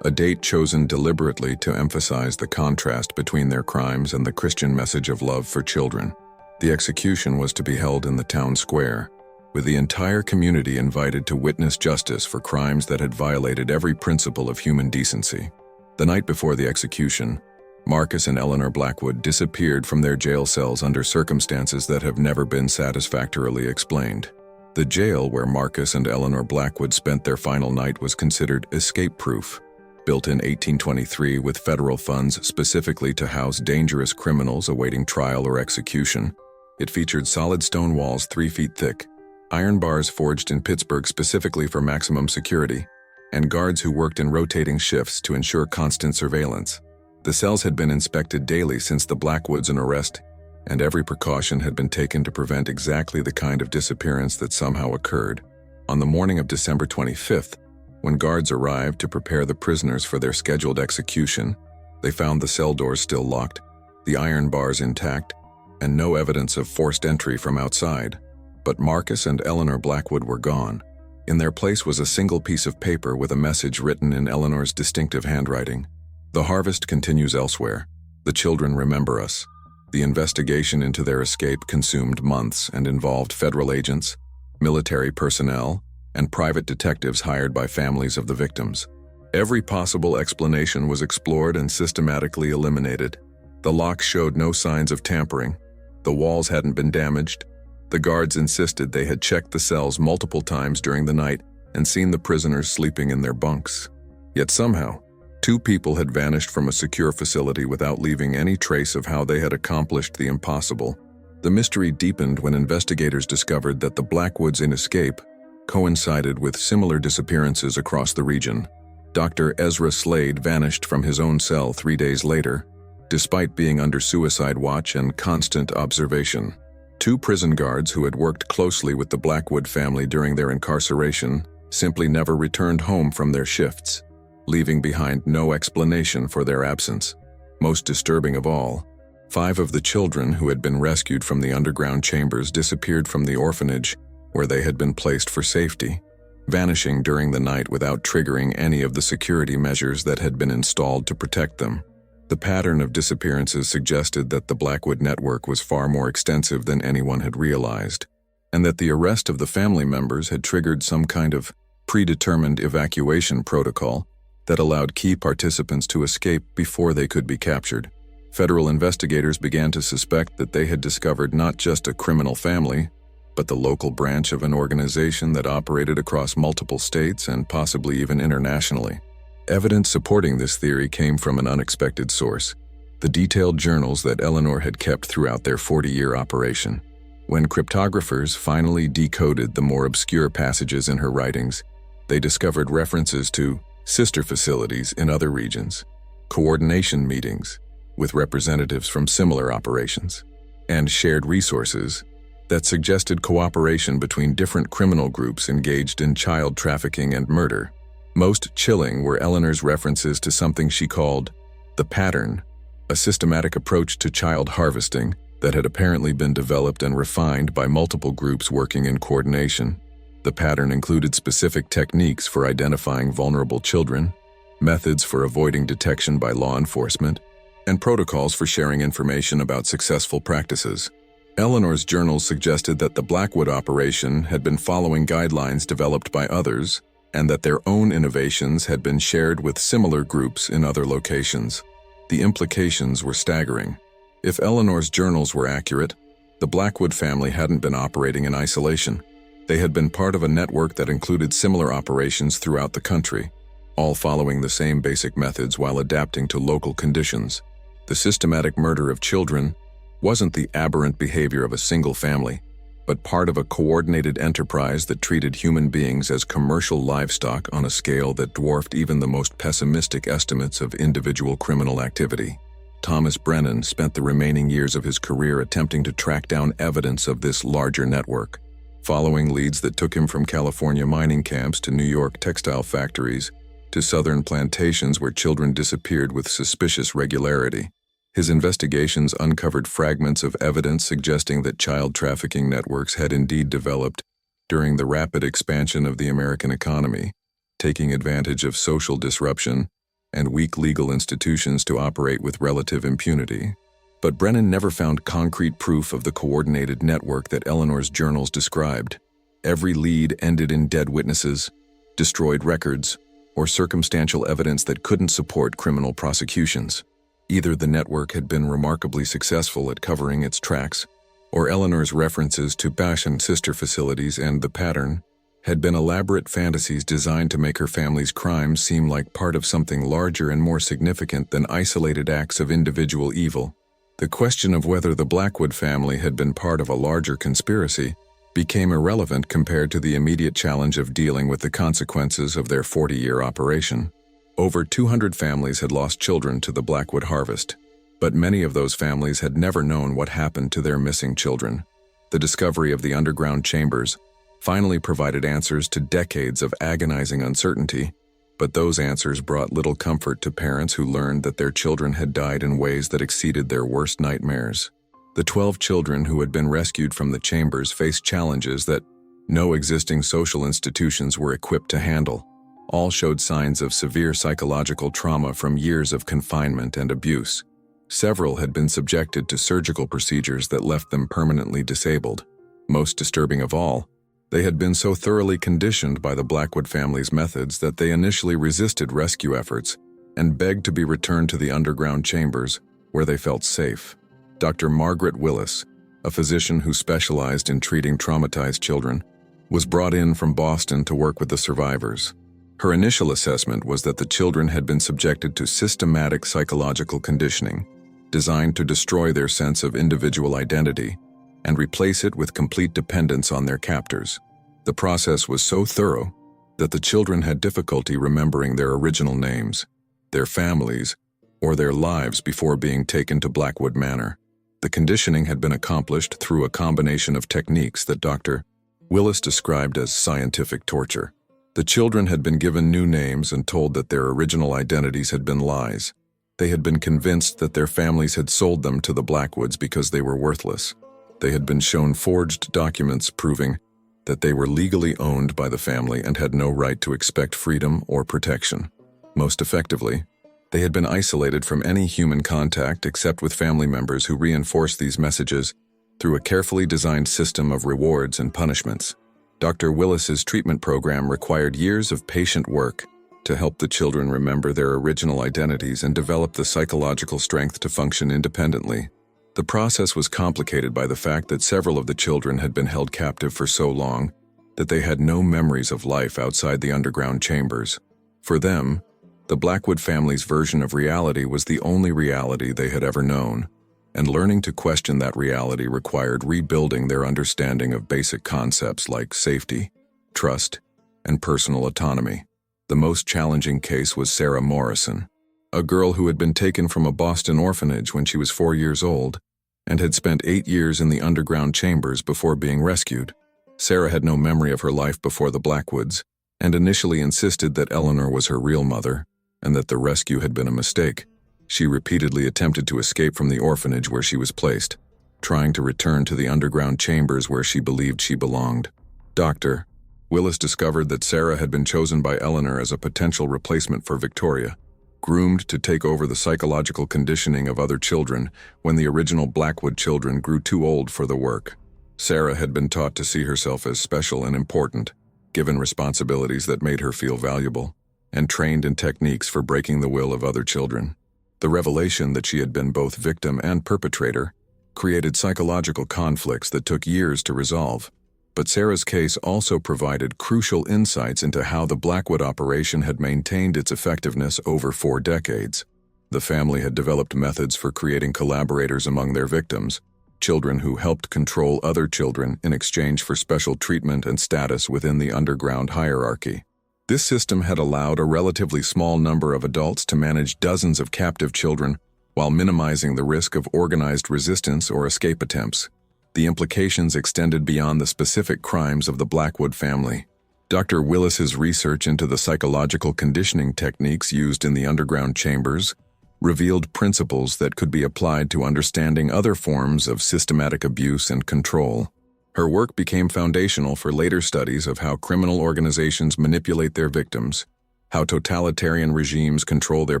a date chosen deliberately to emphasize the contrast between their crimes and the Christian message of love for children. The execution was to be held in the town square, with the entire community invited to witness justice for crimes that had violated every principle of human decency. The night before the execution, Marcus and Eleanor Blackwood disappeared from their jail cells under circumstances that have never been satisfactorily explained. The jail where Marcus and Eleanor Blackwood spent their final night was considered escape-proof, built in 1823 with federal funds specifically to house dangerous criminals awaiting trial or execution. It featured solid stone walls 3 feet thick, iron bars forged in Pittsburgh specifically for maximum security, and guards who worked in rotating shifts to ensure constant surveillance. The cells had been inspected daily since the Blackwoods' arrest, and every precaution had been taken to prevent exactly the kind of disappearance that somehow occurred. On the morning of December 25th, when guards arrived to prepare the prisoners for their scheduled execution, they found the cell doors still locked, the iron bars intact, and no evidence of forced entry from outside. But Marcus and Eleanor Blackwood were gone. In their place was a single piece of paper with a message written in Eleanor's distinctive handwriting. "The harvest continues elsewhere. The children remember us." The investigation into their escape consumed months and involved federal agents, military personnel, and private detectives hired by families of the victims. Every possible explanation was explored and systematically eliminated. The locks showed no signs of tampering. The walls hadn't been damaged. The guards insisted they had checked the cells multiple times during the night and seen the prisoners sleeping in their bunks. Yet somehow, 2 people had vanished from a secure facility without leaving any trace of how they had accomplished the impossible. The mystery deepened when investigators discovered that the Blackwoods' escape coincided with similar disappearances across the region. Dr. Ezra Slade vanished from his own cell 3 days later, despite being under suicide watch and constant observation. 2 prison guards who had worked closely with the Blackwood family during their incarceration simply never returned home from their shifts, leaving behind no explanation for their absence. Most disturbing of all, 5 of the children who had been rescued from the underground chambers disappeared from the orphanage where they had been placed for safety, vanishing during the night without triggering any of the security measures that had been installed to protect them. The pattern of disappearances suggested that the Blackwood network was far more extensive than anyone had realized, and that the arrest of the family members had triggered some kind of predetermined evacuation protocol that allowed key participants to escape before they could be captured. Federal investigators began to suspect that they had discovered not just a criminal family, but the local branch of an organization that operated across multiple states and possibly even internationally. Evidence supporting this theory came from an unexpected source. the detailed journals that Eleanor had kept throughout their 40-year operation. When cryptographers finally decoded the more obscure passages in her writings, they discovered references to sister facilities in other regions, coordination meetings with representatives from similar operations, and shared resources that suggested cooperation between different criminal groups engaged in child trafficking and murder. Most chilling were Eleanor's references to something she called the pattern, a systematic approach to child harvesting that had apparently been developed and refined by multiple groups working in coordination. The pattern included specific techniques for identifying vulnerable children, methods for avoiding detection by law enforcement, and protocols for sharing information about successful practices. Eleanor's journals suggested that the Blackwood operation had been following guidelines developed by others, and that their own innovations had been shared with similar groups in other locations. The implications were staggering. If Eleanor's journals were accurate, the Blackwood family hadn't been operating in isolation. They had been part of a network that included similar operations throughout the country, all following the same basic methods while adapting to local conditions. The systematic murder of children wasn't the aberrant behavior of a single family, but part of a coordinated enterprise that treated human beings as commercial livestock on a scale that dwarfed even the most pessimistic estimates of individual criminal activity. Thomas Brennan spent the remaining years of his career attempting to track down evidence of this larger network, following leads that took him from California mining camps to New York textile factories to southern plantations where children disappeared with suspicious regularity. His investigations uncovered fragments of evidence suggesting that child trafficking networks had indeed developed during the rapid expansion of the American economy, taking advantage of social disruption and weak legal institutions to operate with relative impunity. But Brennan never found concrete proof of the coordinated network that Eleanor's journals described. Every lead ended in dead witnesses, destroyed records, or circumstantial evidence that couldn't support criminal prosecutions. Either the network had been remarkably successful at covering its tracks, or Eleanor's references to Bashan sister facilities and the pattern had been elaborate fantasies designed to make her family's crimes seem like part of something larger and more significant than isolated acts of individual evil. The question of whether the Blackwood family had been part of a larger conspiracy became irrelevant compared to the immediate challenge of dealing with the consequences of their 40-year operation. Over 200 families had lost children to the Blackwood harvest, but many of those families had never known what happened to their missing children. The discovery of the underground chambers finally provided answers to decades of agonizing uncertainty, but those answers brought little comfort to parents who learned that their children had died in ways that exceeded their worst nightmares. The 12 children who had been rescued from the chambers faced challenges that no existing social institutions were equipped to handle. All showed signs of severe psychological trauma from years of confinement and abuse. Several had been subjected to surgical procedures that left them permanently disabled. Most disturbing of all, they had been so thoroughly conditioned by the Blackwood family's methods that they initially resisted rescue efforts and begged to be returned to the underground chambers where they felt safe. Dr. Margaret Willis, a physician who specialized in treating traumatized children, was brought in from Boston to work with the survivors. Her initial assessment was that the children had been subjected to systematic psychological conditioning, designed to destroy their sense of individual identity and replace it with complete dependence on their captors. The process was so thorough that the children had difficulty remembering their original names, their families, or their lives before being taken to Blackwood Manor. The conditioning had been accomplished through a combination of techniques that Dr. Willis described as scientific torture. The children had been given new names and told that their original identities had been lies. They had been convinced that their families had sold them to the Blackwoods because they were worthless. They had been shown forged documents proving that they were legally owned by the family and had no right to expect freedom or protection. Most effectively, they had been isolated from any human contact except with family members who reinforced these messages through a carefully designed system of rewards and punishments. Dr. Willis's treatment program required years of patient work to help the children remember their original identities and develop the psychological strength to function independently. The process was complicated by the fact that several of the children had been held captive for so long that they had no memories of life outside the underground chambers. For them, The Blackwood family's version of reality was the only reality they had ever known, and learning to question that reality required rebuilding their understanding of basic concepts like safety, trust, and personal autonomy. The most challenging case was Sarah Morrison, a girl who had been taken from a Boston orphanage when she was 4 years old and had spent 8 years in the underground chambers before being rescued. Sarah had no memory of her life before the Blackwoods and initially insisted that Eleanor was her real mother and that the rescue had been a mistake. She repeatedly attempted to escape from the orphanage where she was placed, trying to return to the underground chambers where she believed she belonged. Dr. Willis discovered that Sarah had been chosen by Eleanor as a potential replacement for Victoria, groomed to take over the psychological conditioning of other children when the original Blackwood children grew too old for the work. Sarah had been taught to see herself as special and important, given responsibilities that made her feel valuable, and trained in techniques for breaking the will of other children. The revelation that she had been both victim and perpetrator created psychological conflicts that took years to resolve. But Sarah's case also provided crucial insights into how the Blackwood operation had maintained its effectiveness over 4 decades. The family had developed methods for creating collaborators among their victims, children who helped control other children in exchange for special treatment and status within the underground hierarchy. This system had allowed a relatively small number of adults to manage dozens of captive children while minimizing the risk of organized resistance or escape attempts. The implications extended beyond the specific crimes of the Blackwood family. Dr. Willis's research into the psychological conditioning techniques used in the underground chambers revealed principles that could be applied to understanding other forms of systematic abuse and control. Her work became foundational for later studies of how criminal organizations manipulate their victims, how totalitarian regimes control their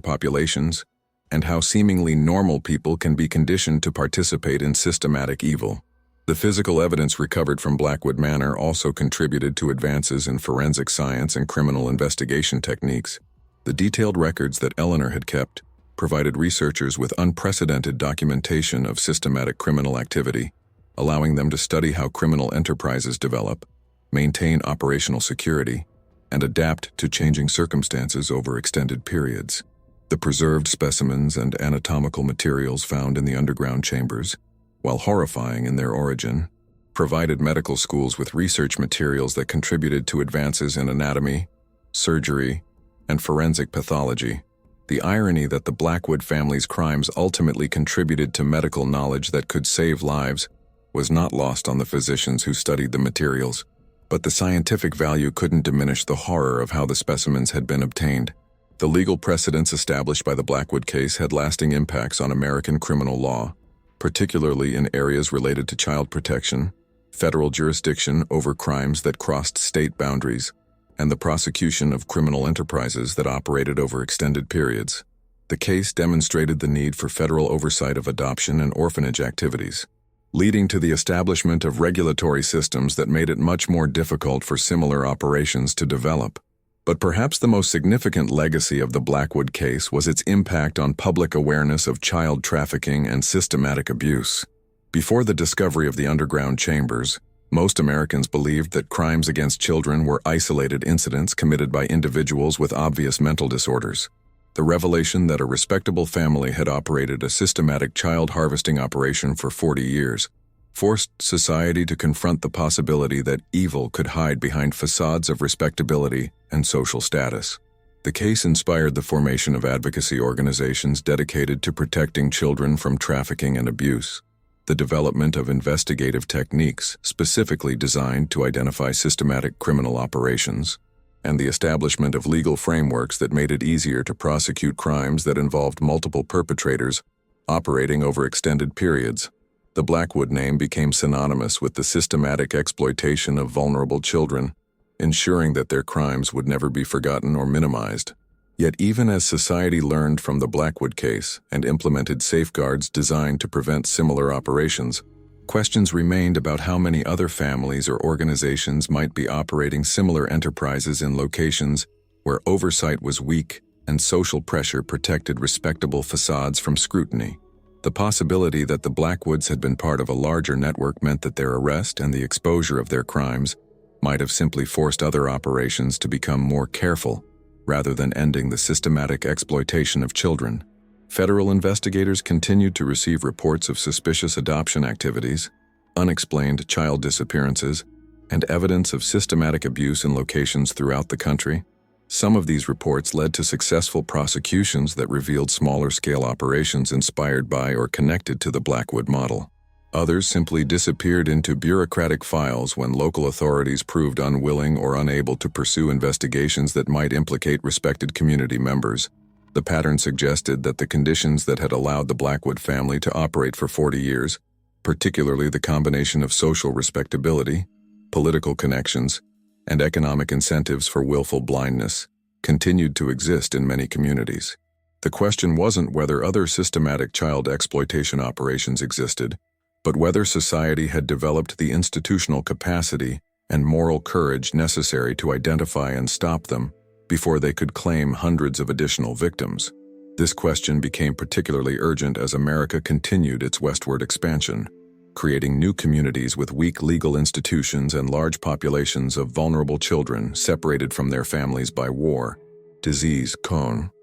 populations, and how seemingly normal people can be conditioned to participate in systematic evil. The physical evidence recovered from Blackwood Manor also contributed to advances in forensic science and criminal investigation techniques. The detailed records that Eleanor had kept provided researchers with unprecedented documentation of systematic criminal activity, allowing them to study how criminal enterprises develop, maintain operational security, and adapt to changing circumstances over extended periods. The preserved specimens and anatomical materials found in the underground chambers, while horrifying in their origin, provided medical schools with research materials that contributed to advances in anatomy, surgery, and forensic pathology. The irony that the Blackwood family's crimes ultimately contributed to medical knowledge that could save lives was not lost on the physicians who studied the materials, but the scientific value couldn't diminish the horror of how the specimens had been obtained. The legal precedents established by the Blackwood case had lasting impacts on American criminal law, particularly in areas related to child protection, federal jurisdiction over crimes that crossed state boundaries, and the prosecution of criminal enterprises that operated over extended periods. The case demonstrated the need for federal oversight of adoption and orphanage activities, leading to the establishment of regulatory systems that made it much more difficult for similar operations to develop. But perhaps the most significant legacy of the Blackwood case was its impact on public awareness of child trafficking and systematic abuse. Before the discovery of the underground chambers, most Americans believed that crimes against children were isolated incidents committed by individuals with obvious mental disorders. The revelation that a respectable family had operated a systematic child harvesting operation for 40 years forced society to confront the possibility that evil could hide behind facades of respectability and social status. The case inspired the formation of advocacy organizations dedicated to protecting children from trafficking and abuse, the development of investigative techniques specifically designed to identify systematic criminal operations, and the establishment of legal frameworks that made it easier to prosecute crimes that involved multiple perpetrators operating over extended periods. The Blackwood name became synonymous with the systematic exploitation of vulnerable children, ensuring that their crimes would never be forgotten or minimized. Yet even as society learned from the Blackwood case and implemented safeguards designed to prevent similar operations, questions remained about how many other families or organizations might be operating similar enterprises in locations where oversight was weak and social pressure protected respectable facades from scrutiny. The possibility that the Blackwoods had been part of a larger network meant that their arrest and the exposure of their crimes might have simply forced other operations to become more careful, rather than ending the systematic exploitation of children. Federal investigators continued to receive reports of suspicious adoption activities, unexplained child disappearances, and evidence of systematic abuse in locations throughout the country. Some of these reports led to successful prosecutions that revealed smaller-scale operations inspired by or connected to the Blackwood model. Others simply disappeared into bureaucratic files when local authorities proved unwilling or unable to pursue investigations that might implicate respected community members. The pattern suggested that the conditions that had allowed the Blackwood family to operate for 40 years, particularly the combination of social respectability, political connections, and economic incentives for willful blindness, continued to exist in many communities. The question wasn't whether other systematic child exploitation operations existed, but whether society had developed the institutional capacity and moral courage necessary to identify and stop them before they could claim hundreds of additional victims. This question became particularly urgent as America continued its westward expansion, creating new communities with weak legal institutions and large populations of vulnerable children separated from their families by war, disease,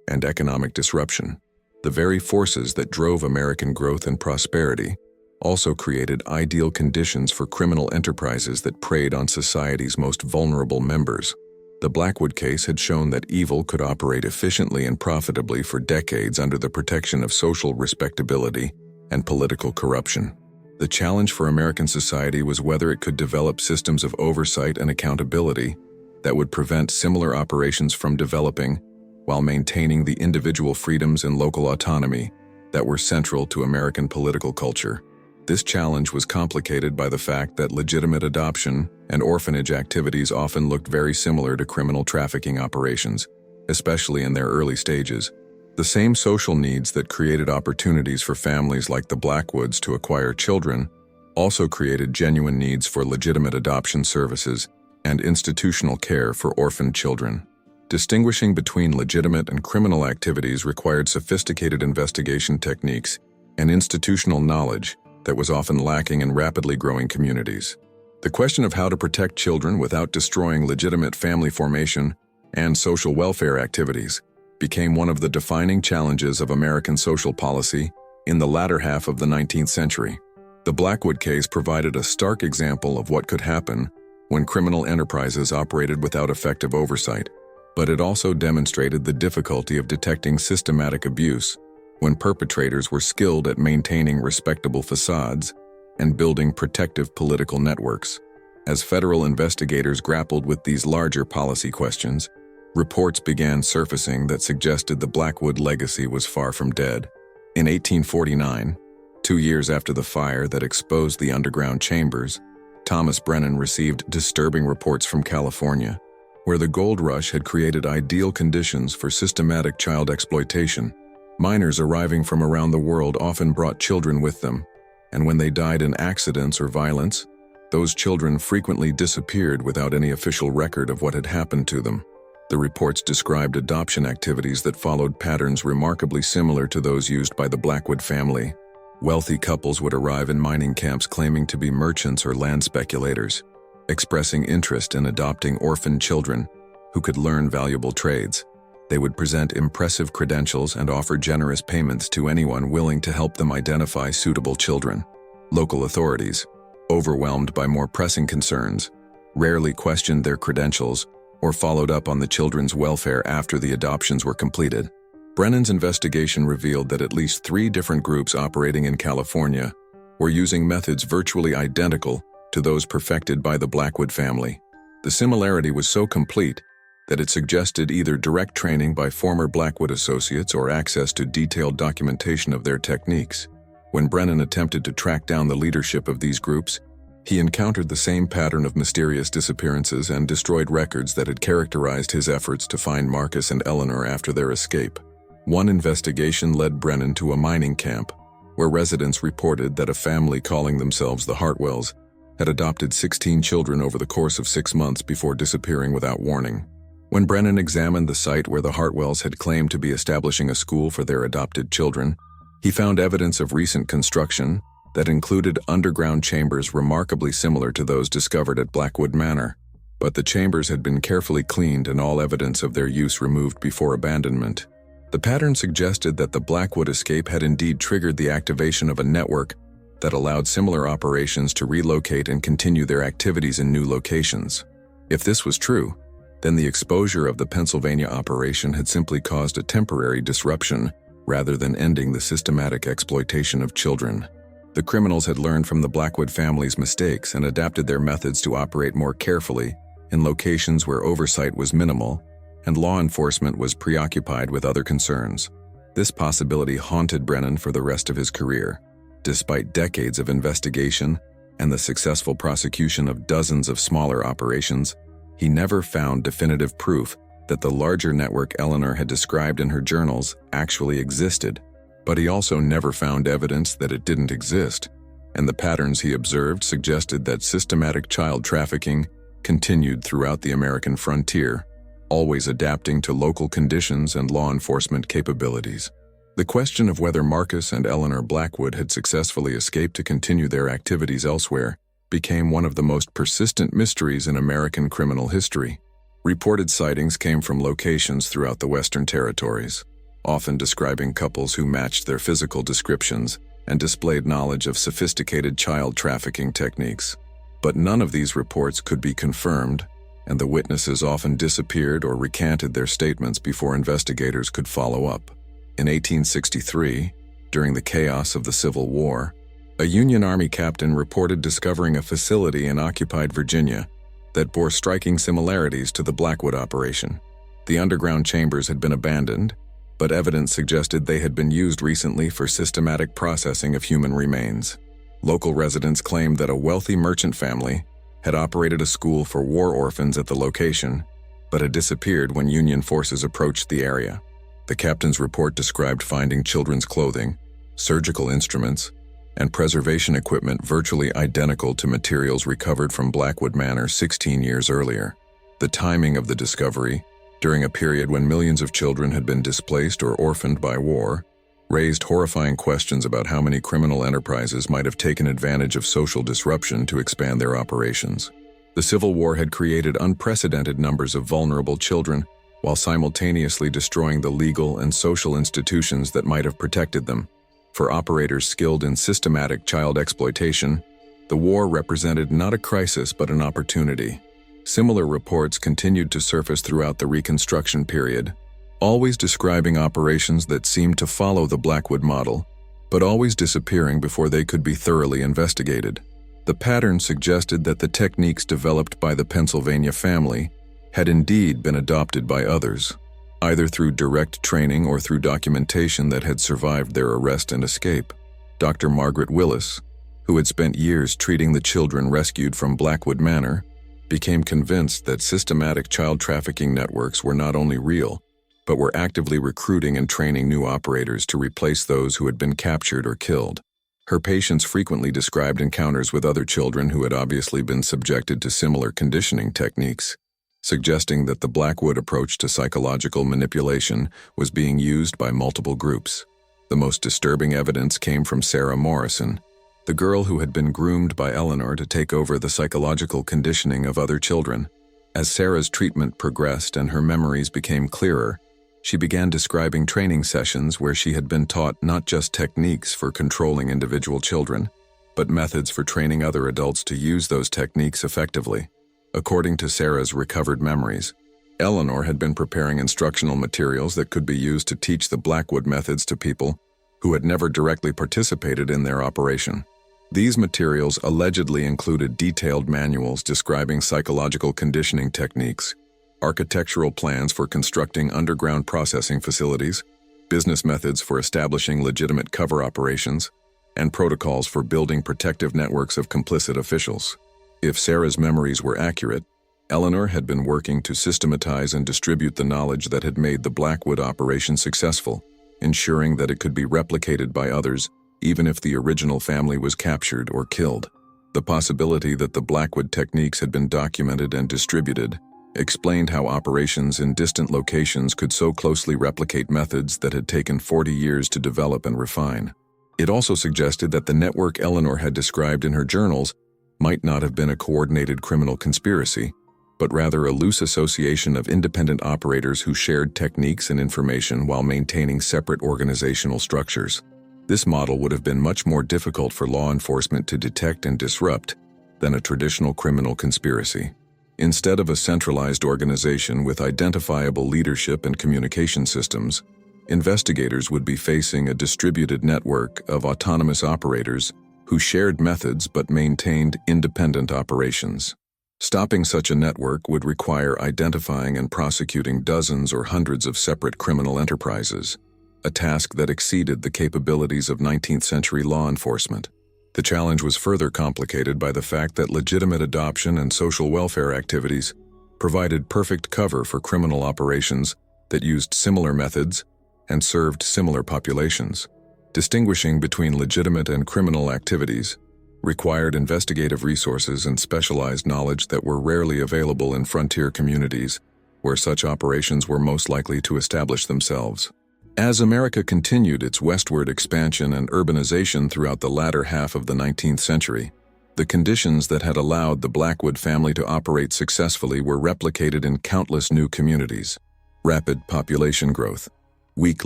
and economic disruption. The very forces that drove American growth and prosperity also created ideal conditions for criminal enterprises that preyed on society's most vulnerable members. The Blackwood case had shown that evil could operate efficiently and profitably for decades under the protection of social respectability and political corruption. The challenge for American society was whether it could develop systems of oversight and accountability that would prevent similar operations from developing while maintaining the individual freedoms and local autonomy that were central to American political culture. This challenge was complicated by the fact that legitimate adoption and orphanage activities often looked very similar to criminal trafficking operations, especially in their early stages. The same social needs that created opportunities for families like the Blackwoods to acquire children also created genuine needs for legitimate adoption services and institutional care for orphaned children. Distinguishing between legitimate and criminal activities required sophisticated investigation techniques and institutional knowledge that was often lacking in rapidly growing communities. The question of how to protect children without destroying legitimate family formation and social welfare activities became one of the defining challenges of American social policy in the latter half of the 19th century. The Blackwood case provided a stark example of what could happen when criminal enterprises operated without effective oversight, but it also demonstrated the difficulty of detecting systematic abuse when perpetrators were skilled at maintaining respectable facades and building protective political networks. As federal investigators grappled with these larger policy questions, reports began surfacing that suggested the Blackwood legacy was far from dead. In 1849, 2 years after the fire that exposed the underground chambers, Thomas Brennan received disturbing reports from California, where the gold rush had created ideal conditions for systematic child exploitation. Miners arriving from around the world often brought children with them, and when they died in accidents or violence, those children frequently disappeared without any official record of what had happened to them. The reports described adoption activities that followed patterns remarkably similar to those used by the Blackwood family. Wealthy couples would arrive in mining camps claiming to be merchants or land speculators, expressing interest in adopting orphaned children who could learn valuable trades. They would present impressive credentials and offer generous payments to anyone willing to help them identify suitable children. Local authorities, overwhelmed by more pressing concerns, rarely questioned their credentials or followed up on the children's welfare after the adoptions were completed. Brennan's investigation revealed that at least 3 different groups operating in California were using methods virtually identical to those perfected by the Blackwood family. The similarity was so complete that it suggested either direct training by former Blackwood associates or access to detailed documentation of their techniques. When Brennan attempted to track down the leadership of these groups, he encountered the same pattern of mysterious disappearances and destroyed records that had characterized his efforts to find Marcus and Eleanor after their escape. One investigation led Brennan to a mining camp, where residents reported that a family calling themselves the Hartwells had adopted 16 children over the course of 6 months before disappearing without warning. When Brennan examined the site where the Hartwells had claimed to be establishing a school for their adopted children, he found evidence of recent construction that included underground chambers remarkably similar to those discovered at Blackwood Manor. but the chambers had been carefully cleaned and all evidence of their use removed before abandonment. The pattern suggested that the Blackwood escape had indeed triggered the activation of a network that allowed similar operations to relocate and continue their activities in new locations. If this was true, then the exposure of the Pennsylvania operation had simply caused a temporary disruption rather than ending the systematic exploitation of children. The criminals had learned from the Blackwood family's mistakes and adapted their methods to operate more carefully in locations where oversight was minimal and law enforcement was preoccupied with other concerns. This possibility haunted Brennan for the rest of his career. Despite decades of investigation and the successful prosecution of dozens of smaller operations, he never found definitive proof that the larger network Eleanor had described in her journals actually existed. But he also never found evidence that it didn't exist, and the patterns he observed suggested that systematic child trafficking continued throughout the American frontier, always adapting to local conditions and law enforcement capabilities. The question of whether Marcus and Eleanor Blackwood had successfully escaped to continue their activities elsewhere became one of the most persistent mysteries in American criminal history. Reported sightings came from locations throughout the Western Territories, often describing couples who matched their physical descriptions and displayed knowledge of sophisticated child trafficking techniques. But none of these reports could be confirmed, and the witnesses often disappeared or recanted their statements before investigators could follow up. In 1863, during the chaos of the Civil War, a Union Army captain reported discovering a facility in occupied Virginia that bore striking similarities to the Blackwood operation. The underground chambers had been abandoned, but evidence suggested they had been used recently for systematic processing of human remains. Local residents claimed that a wealthy merchant family had operated a school for war orphans at the location, but had disappeared when Union forces approached the area. The captain's report described finding children's clothing, surgical instruments, and preservation equipment virtually identical to materials recovered from Blackwood Manor 16 years earlier. The timing of the discovery, during a period when millions of children had been displaced or orphaned by war, raised horrifying questions about how many criminal enterprises might have taken advantage of social disruption to expand their operations. The Civil War had created unprecedented numbers of vulnerable children, while simultaneously destroying the legal and social institutions that might have protected them. For operators skilled in systematic child exploitation, the war represented not a crisis but an opportunity. Similar reports continued to surface throughout the Reconstruction period, always describing operations that seemed to follow the Blackwood model, but always disappearing before they could be thoroughly investigated. The pattern suggested that the techniques developed by the Pennsylvania family had indeed been adopted by others, either through direct training or through documentation that had survived their arrest and escape. Dr. Margaret Willis, who had spent years treating the children rescued from Blackwood Manor, became convinced that systematic child trafficking networks were not only real, but were actively recruiting and training new operators to replace those who had been captured or killed. Her patients frequently described encounters with other children who had obviously been subjected to similar conditioning techniques, suggesting that the Blackwood approach to psychological manipulation was being used by multiple groups. The most disturbing evidence came from Sarah Morrison, the girl who had been groomed by Eleanor to take over the psychological conditioning of other children. As Sarah's treatment progressed and her memories became clearer, she began describing training sessions where she had been taught not just techniques for controlling individual children, but methods for training other adults to use those techniques effectively. According to Sarah's recovered memories, Eleanor had been preparing instructional materials that could be used to teach the Blackwood methods to people who had never directly participated in their operation. These materials allegedly included detailed manuals describing psychological conditioning techniques, architectural plans for constructing underground processing facilities, business methods for establishing legitimate cover operations, and protocols for building protective networks of complicit officials. If Sarah's memories were accurate, Eleanor had been working to systematize and distribute the knowledge that had made the Blackwood operation successful, ensuring that it could be replicated by others even if the original family was captured or killed. The possibility that the Blackwood techniques had been documented and distributed explained how operations in distant locations could so closely replicate methods that had taken 40 years to develop and refine. It also suggested that the network Eleanor had described in her journals might not have been a coordinated criminal conspiracy, but rather a loose association of independent operators who shared techniques and information while maintaining separate organizational structures. This model would have been much more difficult for law enforcement to detect and disrupt than a traditional criminal conspiracy. Instead of a centralized organization with identifiable leadership and communication systems, investigators would be facing a distributed network of autonomous operators who shared methods but maintained independent operations. Stopping such a network would require identifying and prosecuting dozens or hundreds of separate criminal enterprises, a task that exceeded the capabilities of 19th-century law enforcement. The challenge was further complicated by the fact that legitimate adoption and social welfare activities provided perfect cover for criminal operations that used similar methods and served similar populations. Distinguishing between legitimate and criminal activities required investigative resources and specialized knowledge that were rarely available in frontier communities, where such operations were most likely to establish themselves. As America continued its westward expansion and urbanization throughout the latter half of the 19th century, the conditions that had allowed the Blackwood family to operate successfully were replicated in countless new communities. Rapid population growth, weak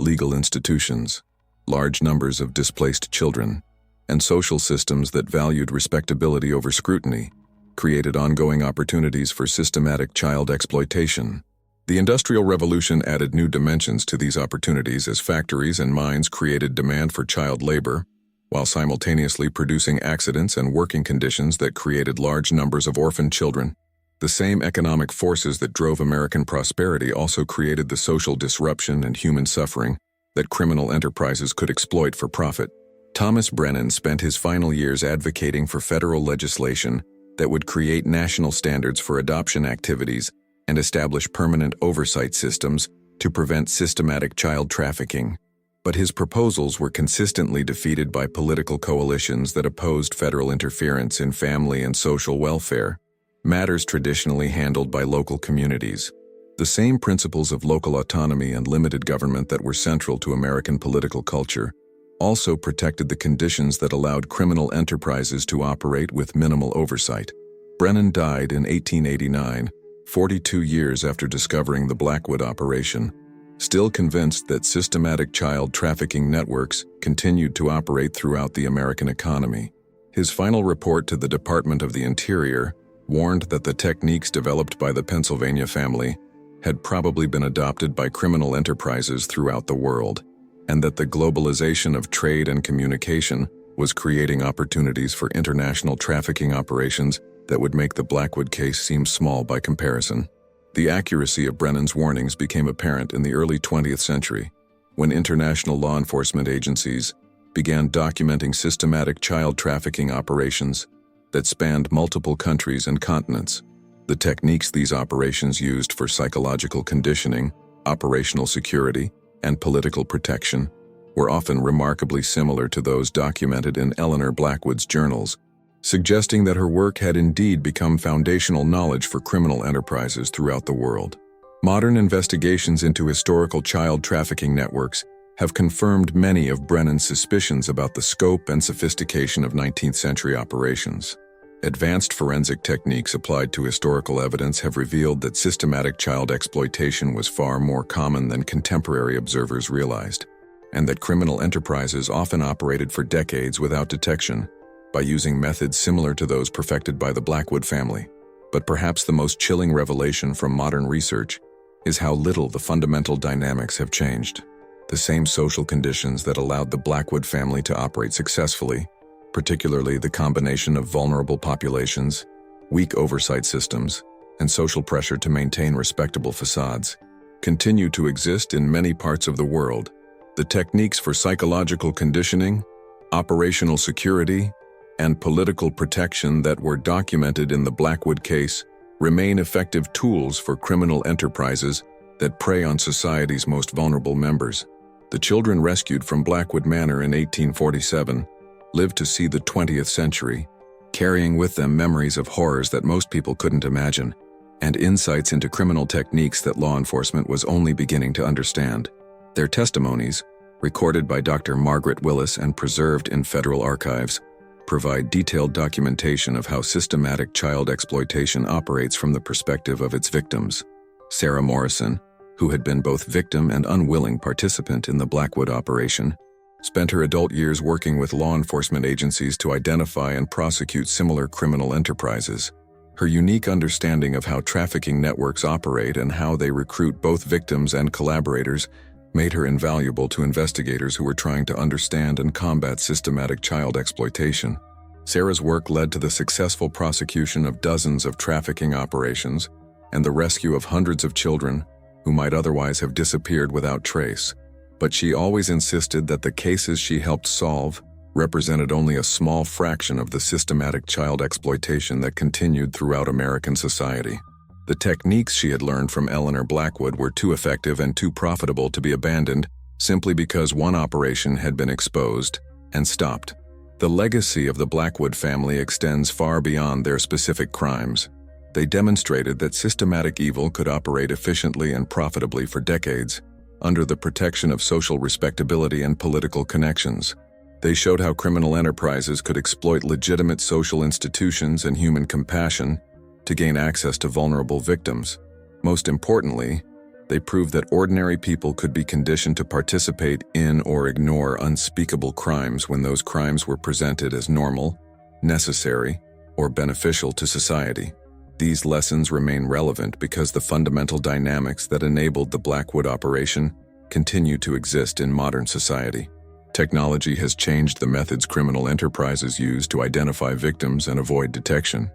legal institutions, large numbers of displaced children, and social systems that valued respectability over scrutiny created ongoing opportunities for systematic child exploitation. The Industrial Revolution added new dimensions to these opportunities as factories and mines created demand for child labor, while simultaneously producing accidents and working conditions that created large numbers of orphaned children. The same economic forces that drove American prosperity also created the social disruption and human suffering that criminal enterprises could exploit for profit. Thomas Brennan spent his final years advocating for federal legislation that would create national standards for adoption activities and establish permanent oversight systems to prevent systematic child trafficking. But his proposals were consistently defeated by political coalitions that opposed federal interference in family and social welfare, matters traditionally handled by local communities. The same principles of local autonomy and limited government that were central to American political culture also protected the conditions that allowed criminal enterprises to operate with minimal oversight. Brennan died in 1889, 42 years after discovering the Blackwood operation, still convinced that systematic child trafficking networks continued to operate throughout the American economy. His final report to the Department of the Interior warned that the techniques developed by the Pennsylvania family had probably been adopted by criminal enterprises throughout the world, and that the globalization of trade and communication was creating opportunities for international trafficking operations that would make the Blackwood case seem small by comparison. The accuracy of Brennan's warnings became apparent in the early 20th century, when international law enforcement agencies began documenting systematic child trafficking operations that spanned multiple countries and continents. The techniques these operations used for psychological conditioning, operational security, and political protection were often remarkably similar to those documented in Eleanor Blackwood's journals, suggesting that her work had indeed become foundational knowledge for criminal enterprises throughout the world. Modern investigations into historical child trafficking networks have confirmed many of Brennan's suspicions about the scope and sophistication of 19th-century operations. Advanced forensic techniques applied to historical evidence have revealed that systematic child exploitation was far more common than contemporary observers realized, and that criminal enterprises often operated for decades without detection, by using methods similar to those perfected by the Blackwood family. But perhaps the most chilling revelation from modern research is how little the fundamental dynamics have changed. The same social conditions that allowed the Blackwood family to operate successfully, particularly the combination of vulnerable populations, weak oversight systems, and social pressure to maintain respectable facades, continue to exist in many parts of the world. The techniques for psychological conditioning, operational security, and political protection that were documented in the Blackwood case remain effective tools for criminal enterprises that prey on society's most vulnerable members. The children rescued from Blackwood Manor in 1847 lived to see the 20th century, carrying with them memories of horrors that most people couldn't imagine, and insights into criminal techniques that law enforcement was only beginning to understand. Their testimonies, recorded by Dr. Margaret Willis and preserved in federal archives, provide detailed documentation of how systematic child exploitation operates from the perspective of its victims. Sarah Morrison, who had been both victim and unwilling participant in the Blackwood operation, spent her adult years working with law enforcement agencies to identify and prosecute similar criminal enterprises. Her unique understanding of how trafficking networks operate and how they recruit both victims and collaborators made her invaluable to investigators who were trying to understand and combat systematic child exploitation. Sarah's work led to the successful prosecution of dozens of trafficking operations and the rescue of hundreds of children who might otherwise have disappeared without trace. But she always insisted that the cases she helped solve represented only a small fraction of the systematic child exploitation that continued throughout American society. The techniques she had learned from Eleanor Blackwood were too effective and too profitable to be abandoned simply because one operation had been exposed and stopped. The legacy of the Blackwood family extends far beyond their specific crimes. They demonstrated that systematic evil could operate efficiently and profitably for decades, under the protection of social respectability and political connections. They showed how criminal enterprises could exploit legitimate social institutions and human compassion to gain access to vulnerable victims. Most importantly, they proved that ordinary people could be conditioned to participate in or ignore unspeakable crimes when those crimes were presented as normal, necessary, or beneficial to society. These lessons remain relevant because the fundamental dynamics that enabled the Blackwood operation continue to exist in modern society. Technology has changed the methods criminal enterprises use to identify victims and avoid detection,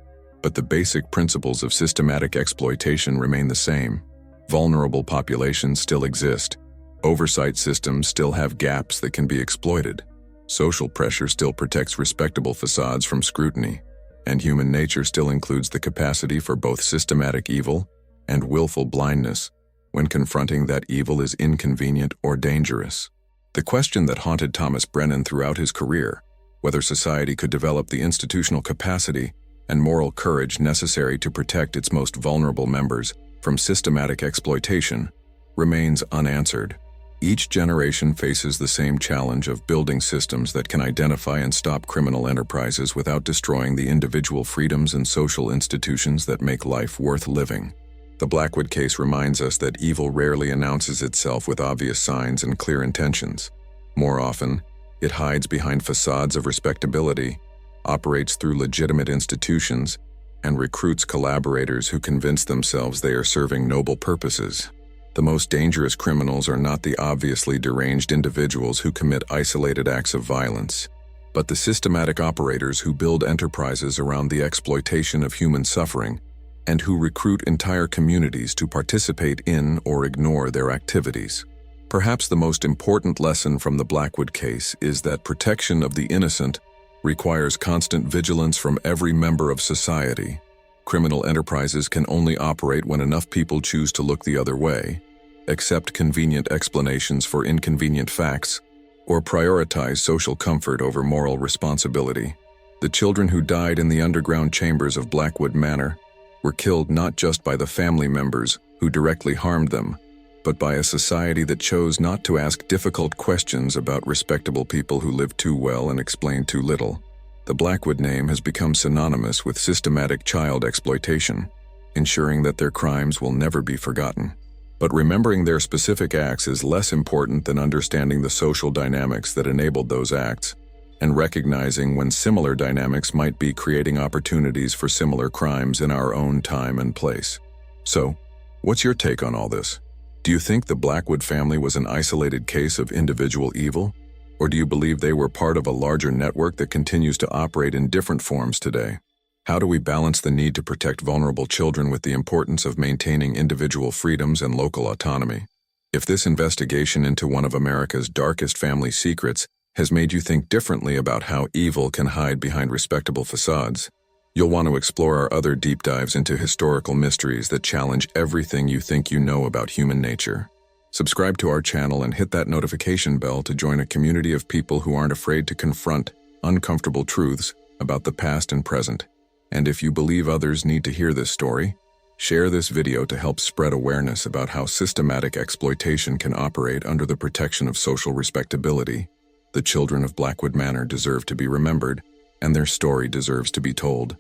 but the basic principles of systematic exploitation remain the same. Vulnerable populations still exist. Oversight systems still have gaps that can be exploited. Social pressure still protects respectable facades from scrutiny, and human nature still includes the capacity for both systematic evil and willful blindness when confronting that evil is inconvenient or dangerous. The question that haunted Thomas Brennan throughout his career, whether society could develop the institutional capacity and moral courage necessary to protect its most vulnerable members from systematic exploitation, remains unanswered. Each generation faces the same challenge of building systems that can identify and stop criminal enterprises without destroying the individual freedoms and social institutions that make life worth living. The Blackwood case reminds us that evil rarely announces itself with obvious signs and clear intentions. More often, it hides behind facades of respectability, operates through legitimate institutions, and recruits collaborators who convince themselves they are serving noble purposes. The most dangerous criminals are not the obviously deranged individuals who commit isolated acts of violence, but the systematic operators who build enterprises around the exploitation of human suffering and who recruit entire communities to participate in or ignore their activities. Perhaps the most important lesson from the Blackwood case is that protection of the innocent requires constant vigilance from every member of society. Criminal enterprises can only operate when enough people choose to look the other way, accept convenient explanations for inconvenient facts, or prioritize social comfort over moral responsibility. The children who died in the underground chambers of Blackwood Manor were killed not just by the family members who directly harmed them, but by a society that chose not to ask difficult questions about respectable people who lived too well and explained too little. The Blackwood name has become synonymous with systematic child exploitation, ensuring that their crimes will never be forgotten. But remembering their specific acts is less important than understanding the social dynamics that enabled those acts, and recognizing when similar dynamics might be creating opportunities for similar crimes in our own time and place. So, what's your take on all this? Do you think the Blackwood family was an isolated case of individual evil? Or do you believe they were part of a larger network that continues to operate in different forms today? How do we balance the need to protect vulnerable children with the importance of maintaining individual freedoms and local autonomy? If this investigation into one of America's darkest family secrets has made you think differently about how evil can hide behind respectable facades, you'll want to explore our other deep dives into historical mysteries that challenge everything you think you know about human nature. Subscribe to our channel and hit that notification bell to join a community of people who aren't afraid to confront uncomfortable truths about the past and present. And if you believe others need to hear this story, share this video to help spread awareness about how systematic exploitation can operate under the protection of social respectability. The children of Blackwood Manor deserve to be remembered, and their story deserves to be told.